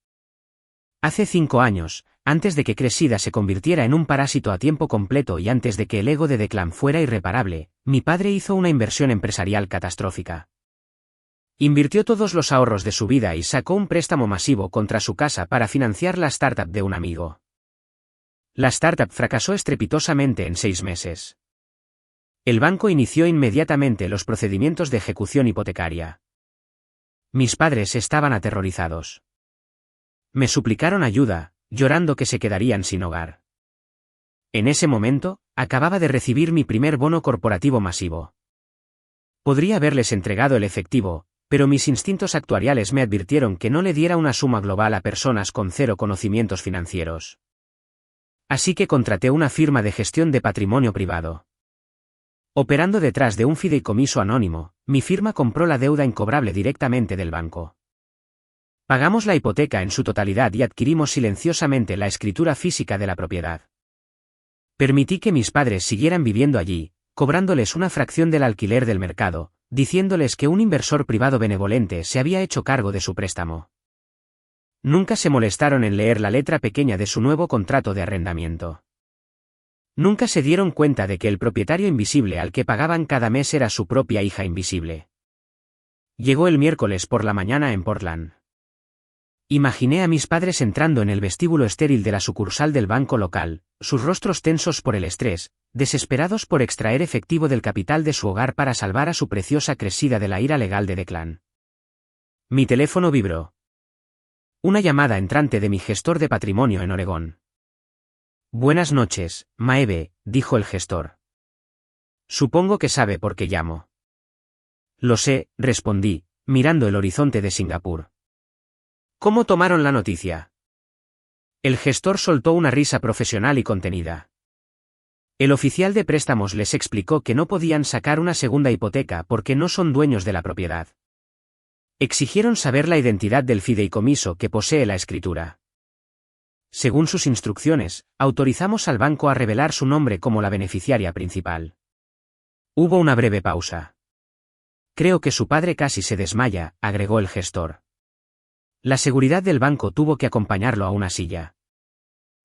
Hace 5 años, antes de que Cressida se convirtiera en un parásito a tiempo completo y antes de que el ego de Declan fuera irreparable, mi padre hizo una inversión empresarial catastrófica. Invirtió todos los ahorros de su vida y sacó un préstamo masivo contra su casa para financiar la startup de un amigo. La startup fracasó estrepitosamente en 6 meses. El banco inició inmediatamente los procedimientos de ejecución hipotecaria. Mis padres estaban aterrorizados. Me suplicaron ayuda, llorando que se quedarían sin hogar. En ese momento, acababa de recibir mi primer bono corporativo masivo. Podría haberles entregado el efectivo, pero mis instintos actuariales me advirtieron que no le diera una suma global a personas con 0 conocimientos financieros. Así que contraté una firma de gestión de patrimonio privado. Operando detrás de un fideicomiso anónimo, mi firma compró la deuda incobrable directamente del banco. Pagamos la hipoteca en su totalidad y adquirimos silenciosamente la escritura física de la propiedad. Permití que mis padres siguieran viviendo allí, cobrándoles una fracción del alquiler del mercado, diciéndoles que un inversor privado benevolente se había hecho cargo de su préstamo. Nunca se molestaron en leer la letra pequeña de su nuevo contrato de arrendamiento. Nunca se dieron cuenta de que el propietario invisible al que pagaban cada mes era su propia hija invisible. Llegó el miércoles por la mañana en Portland. Imaginé a mis padres entrando en el vestíbulo estéril de la sucursal del banco local, sus rostros tensos por el estrés, desesperados por extraer efectivo del capital de su hogar para salvar a su preciosa Cressida de la ira legal de Declan. Mi teléfono vibró. Una llamada entrante de mi gestor de patrimonio en Oregón. Buenas noches, Maeve, dijo el gestor. Supongo que sabe por qué llamo. Lo sé, respondí, mirando el horizonte de Singapur. ¿Cómo tomaron la noticia? El gestor soltó una risa profesional y contenida. El oficial de préstamos les explicó que no podían sacar una segunda hipoteca porque no son dueños de la propiedad. Exigieron saber la identidad del fideicomiso que posee la escritura. Según sus instrucciones, autorizamos al banco a revelar su nombre como la beneficiaria principal. Hubo una breve pausa. Creo que su padre casi se desmaya, agregó el gestor. La seguridad del banco tuvo que acompañarlo a una silla.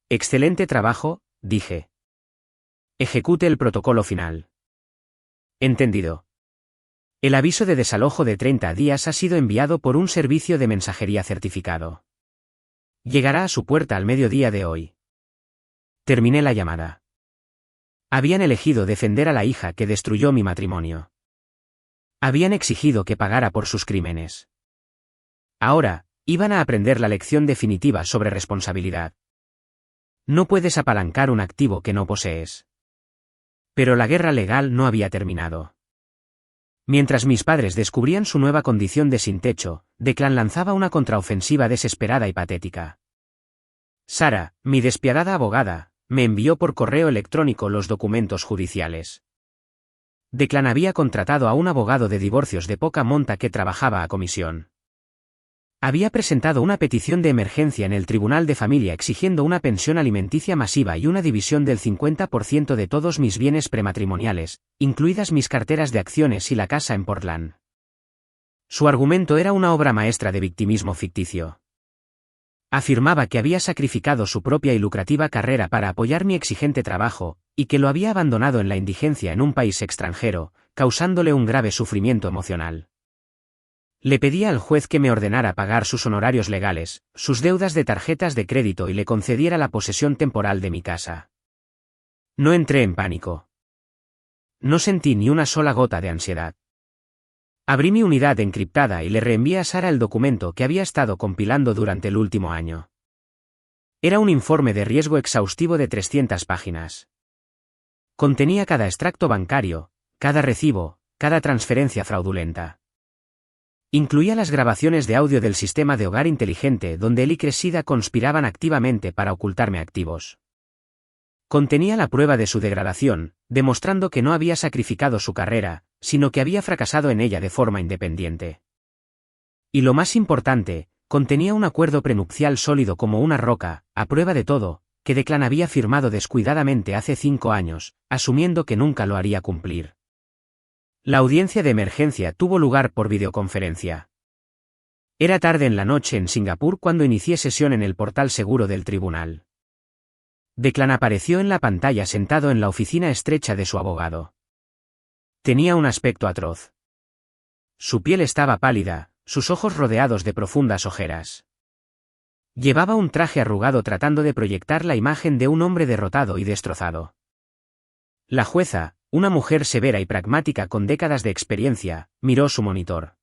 Excelente trabajo, dije. Ejecute el protocolo final. Entendido. El aviso de desalojo de 30 días ha sido enviado por un servicio de mensajería certificado. Llegará a su puerta al mediodía de hoy. Terminé la llamada. Habían elegido defender a la hija que destruyó mi matrimonio. Habían exigido que pagara por sus crímenes. Ahora, iban a aprender la lección definitiva sobre responsabilidad. No puedes apalancar un activo que no posees. Pero la guerra legal no había terminado. Mientras mis padres descubrían su nueva condición de sin techo, Declan lanzaba una contraofensiva desesperada y patética. Sara, mi despiadada abogada, me envió por correo electrónico los documentos judiciales. Declan había contratado a un abogado de divorcios de poca monta que trabajaba a comisión. Había presentado una petición de emergencia en el Tribunal de Familia exigiendo una pensión alimenticia masiva y una división del 50% de todos mis bienes prematrimoniales, incluidas mis carteras de acciones y la casa en Portland. Su argumento era una obra maestra de victimismo ficticio. Afirmaba que había sacrificado su propia y lucrativa carrera para apoyar mi exigente trabajo, y que lo había abandonado en la indigencia en un país extranjero, causándole un grave sufrimiento emocional. Le pedía al juez que me ordenara pagar sus honorarios legales, sus deudas de tarjetas de crédito y le concediera la posesión temporal de mi casa. No entré en pánico. No sentí ni una sola gota de ansiedad. Abrí mi unidad encriptada y le reenvié a Sara el documento que había estado compilando durante el último año. Era un informe de riesgo exhaustivo de 300 páginas. Contenía cada extracto bancario, cada recibo, cada transferencia fraudulenta. Incluía las grabaciones de audio del sistema de hogar inteligente donde él y Cressida conspiraban activamente para ocultarme activos. Contenía la prueba de su degradación, demostrando que no había sacrificado su carrera, sino que había fracasado en ella de forma independiente. Y lo más importante, contenía un acuerdo prenupcial sólido como una roca, a prueba de todo, que Declan había firmado descuidadamente hace 5 años, asumiendo que nunca lo haría cumplir. La audiencia de emergencia tuvo lugar por videoconferencia. Era tarde en la noche en Singapur cuando inicié sesión en el portal seguro del tribunal. Declan apareció en la pantalla sentado en la oficina estrecha de su abogado. Tenía un aspecto atroz. Su piel estaba pálida, sus ojos rodeados de profundas ojeras. Llevaba un traje arrugado tratando de proyectar la imagen de un hombre derrotado y destrozado. La jueza, una mujer severa y pragmática con décadas de experiencia, miró su monitor.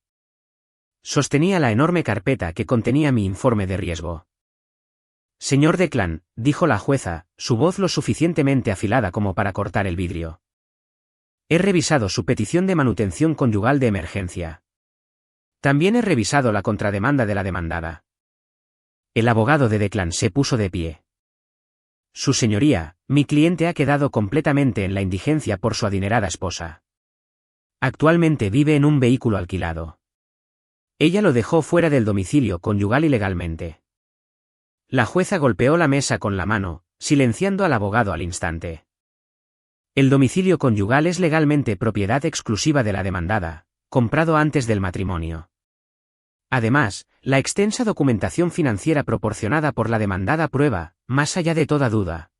Sostenía la enorme carpeta que contenía mi informe de riesgo. Señor Declan, dijo la jueza, su voz lo suficientemente afilada como para cortar el vidrio. He revisado su petición de manutención conyugal de emergencia. También he revisado la contrademanda de la demandada. El abogado de Declan se puso de pie. Su señoría, mi cliente ha quedado completamente en la indigencia por su adinerada esposa. Actualmente vive en un vehículo alquilado. Ella lo dejó fuera del domicilio conyugal ilegalmente. La jueza golpeó la mesa con la mano, silenciando al abogado al instante. El domicilio conyugal es legalmente propiedad exclusiva de la demandada, comprado antes del matrimonio. Además, la extensa documentación financiera proporcionada por la demandada prueba, más allá de toda duda,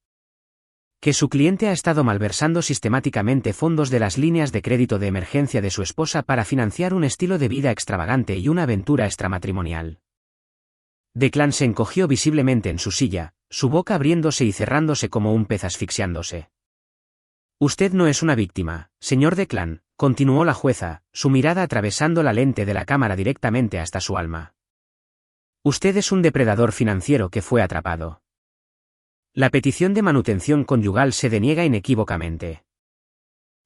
que su cliente ha estado malversando sistemáticamente fondos de las líneas de crédito de emergencia de su esposa para financiar un estilo de vida extravagante y una aventura extramatrimonial. Declan se encogió visiblemente en su silla, su boca abriéndose y cerrándose como un pez asfixiándose. Usted no es una víctima, señor Declan, continuó la jueza, su mirada atravesando la lente de la cámara directamente hasta su alma. Usted es un depredador financiero que fue atrapado. La petición de manutención conyugal se deniega inequívocamente.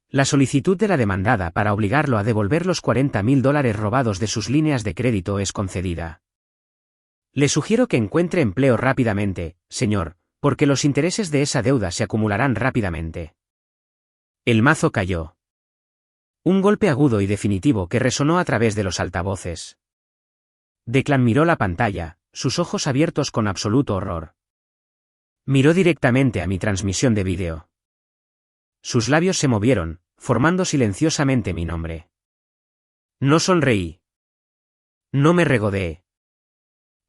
La solicitud de la demandada para obligarlo a devolver los $40.000 robados de sus líneas de crédito es concedida. Le sugiero que encuentre empleo rápidamente, señor, porque los intereses de esa deuda se acumularán rápidamente. El mazo cayó. Un golpe agudo y definitivo que resonó a través de los altavoces. Declan miró la pantalla, sus ojos abiertos con absoluto horror. Miró directamente a mi transmisión de vídeo. Sus labios se movieron, formando silenciosamente mi nombre. No sonreí. No me regodeé.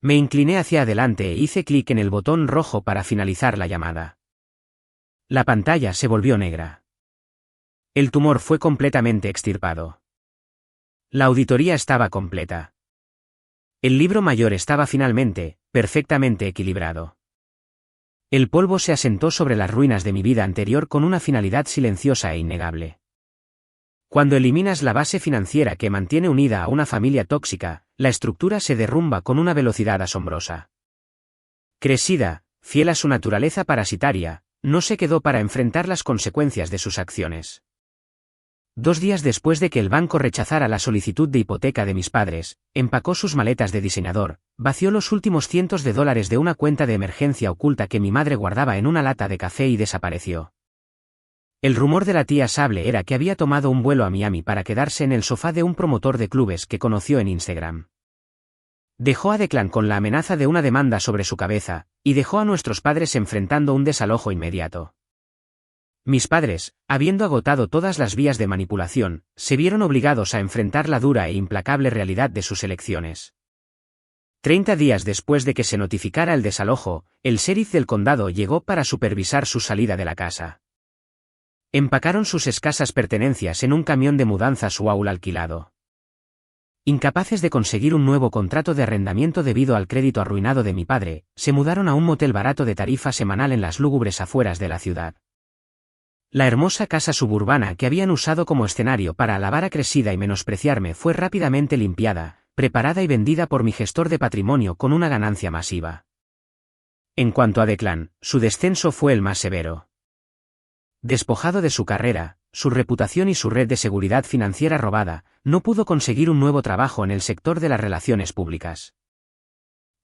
Me incliné hacia adelante e hice clic en el botón rojo para finalizar la llamada. La pantalla se volvió negra. El tumor fue completamente extirpado. La auditoría estaba completa. El libro mayor estaba finalmente, perfectamente equilibrado. El polvo se asentó sobre las ruinas de mi vida anterior con una finalidad silenciosa e innegable. Cuando eliminas la base financiera que mantiene unida a una familia tóxica, la estructura se derrumba con una velocidad asombrosa. Cressida, fiel a su naturaleza parasitaria, no se quedó para enfrentar las consecuencias de sus acciones. 2 días después de que el banco rechazara la solicitud de hipoteca de mis padres, empacó sus maletas de diseñador, vació los últimos cientos de dólares de una cuenta de emergencia oculta que mi madre guardaba en una lata de café y desapareció. El rumor de la tía Sable era que había tomado un vuelo a Miami para quedarse en el sofá de un promotor de clubes que conoció en Instagram. Dejó a Declan con la amenaza de una demanda sobre su cabeza, y dejó a nuestros padres enfrentando un desalojo inmediato. Mis padres, habiendo agotado todas las vías de manipulación, se vieron obligados a enfrentar la dura e implacable realidad de sus elecciones. 30 días después de que se notificara el desalojo, el sheriff del condado llegó para supervisar su salida de la casa. Empacaron sus escasas pertenencias en un camión de mudanzas Uaul alquilado. Incapaces de conseguir un nuevo contrato de arrendamiento debido al crédito arruinado de mi padre, se mudaron a un motel barato de tarifa semanal en las lúgubres afueras de la ciudad. La hermosa casa suburbana que habían usado como escenario para alabar a Cressida y menospreciarme fue rápidamente limpiada, preparada y vendida por mi gestor de patrimonio con una ganancia masiva. En cuanto a Declan, su descenso fue el más severo. Despojado de su carrera, su reputación y su red de seguridad financiera robada, no pudo conseguir un nuevo trabajo en el sector de las relaciones públicas.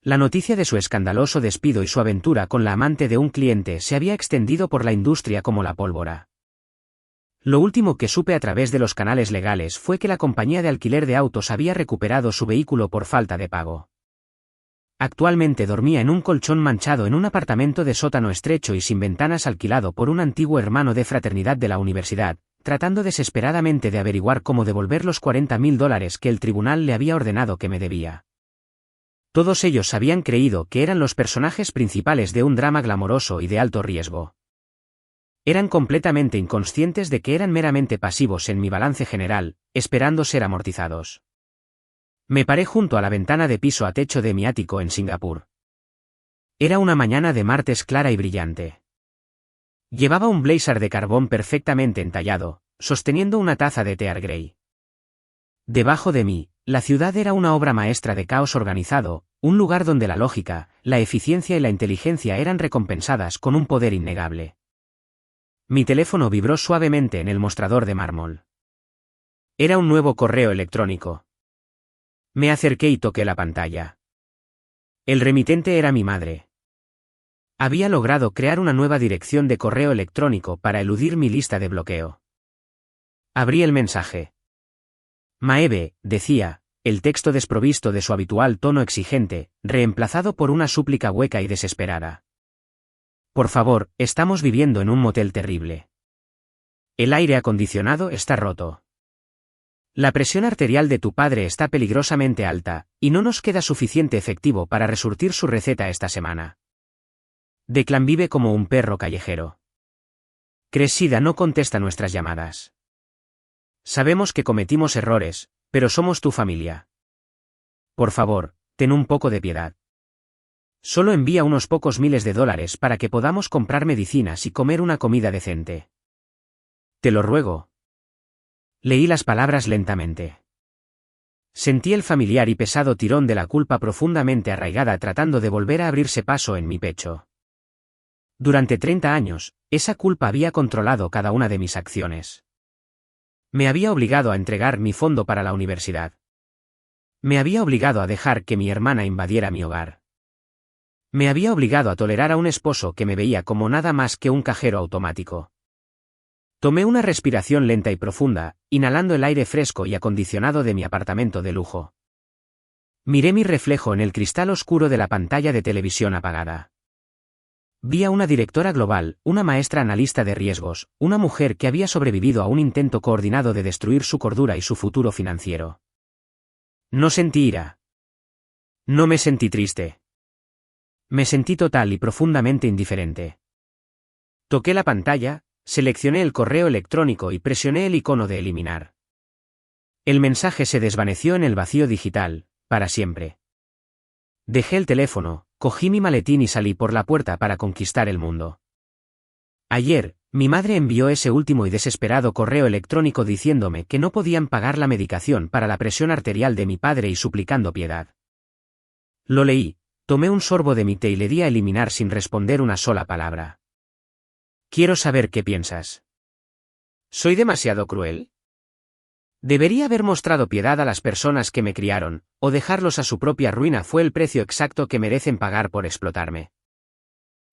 La noticia de su escandaloso despido y su aventura con la amante de un cliente se había extendido por la industria como la pólvora. Lo último que supe a través de los canales legales fue que la compañía de alquiler de autos había recuperado su vehículo por falta de pago. Actualmente dormía en un colchón manchado en un apartamento de sótano estrecho y sin ventanas alquilado por un antiguo hermano de fraternidad de la universidad, tratando desesperadamente de averiguar cómo devolver los $40.000 que el tribunal le había ordenado que me debía. Todos ellos habían creído que eran los personajes principales de un drama glamoroso y de alto riesgo. Eran completamente inconscientes de que eran meramente pasivos en mi balance general, esperando ser amortizados. Me paré junto a la ventana de piso a techo de mi ático en Singapur. Era una mañana de martes clara y brillante. Llevaba un blazer de carbón perfectamente entallado, sosteniendo una taza de té Earl Grey. Debajo de mí, la ciudad era una obra maestra de caos organizado, un lugar donde la lógica, la eficiencia y la inteligencia eran recompensadas con un poder innegable. Mi teléfono vibró suavemente en el mostrador de mármol. Era un nuevo correo electrónico. Me acerqué y toqué la pantalla. El remitente era mi madre. Había logrado crear una nueva dirección de correo electrónico para eludir mi lista de bloqueo. Abrí el mensaje. Maeve, decía, el texto desprovisto de su habitual tono exigente, reemplazado por una súplica hueca y desesperada. Por favor, estamos viviendo en un motel terrible. El aire acondicionado está roto. La presión arterial de tu padre está peligrosamente alta, y no nos queda suficiente efectivo para resurtir su receta esta semana. Declan vive como un perro callejero. Cressida no contesta nuestras llamadas. Sabemos que cometimos errores, pero somos tu familia. Por favor, ten un poco de piedad. Solo envía unos pocos miles de dólares para que podamos comprar medicinas y comer una comida decente. Te lo ruego. Leí las palabras lentamente. Sentí el familiar y pesado tirón de la culpa profundamente arraigada tratando de volver a abrirse paso en mi pecho. Durante 30 años, esa culpa había controlado cada una de mis acciones. Me había obligado a entregar mi fondo para la universidad. Me había obligado a dejar que mi hermana invadiera mi hogar. Me había obligado a tolerar a un esposo que me veía como nada más que un cajero automático. Tomé una respiración lenta y profunda, inhalando el aire fresco y acondicionado de mi apartamento de lujo. Miré mi reflejo en el cristal oscuro de la pantalla de televisión apagada. Vi a una directora global, una maestra analista de riesgos, una mujer que había sobrevivido a un intento coordinado de destruir su cordura y su futuro financiero. No sentí ira. No me sentí triste. Me sentí total y profundamente indiferente. Toqué la pantalla, seleccioné el correo electrónico y presioné el icono de eliminar. El mensaje se desvaneció en el vacío digital, para siempre. Dejé el teléfono, cogí mi maletín y salí por la puerta para conquistar el mundo. Ayer, mi madre envió ese último y desesperado correo electrónico diciéndome que no podían pagar la medicación para la presión arterial de mi padre y suplicando piedad. Lo leí, tomé un sorbo de mi té y le di a eliminar sin responder una sola palabra. Quiero saber qué piensas. ¿Soy demasiado cruel? ¿Debería haber mostrado piedad a las personas que me criaron, o dejarlos a su propia ruina fue el precio exacto que merecen pagar por explotarme?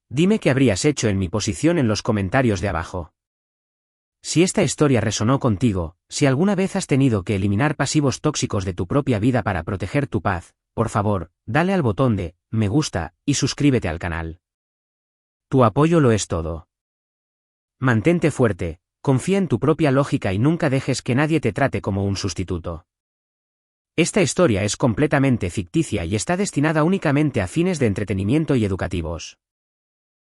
Dime qué habrías hecho en mi posición en los comentarios de abajo. Si esta historia resonó contigo, si alguna vez has tenido que eliminar pasivos tóxicos de tu propia vida para proteger tu paz, por favor, dale al botón de me gusta y suscríbete al canal. Tu apoyo lo es todo. Mantente fuerte, confía en tu propia lógica y nunca dejes que nadie te trate como un sustituto. Esta historia es completamente ficticia y está destinada únicamente a fines de entretenimiento y educativos.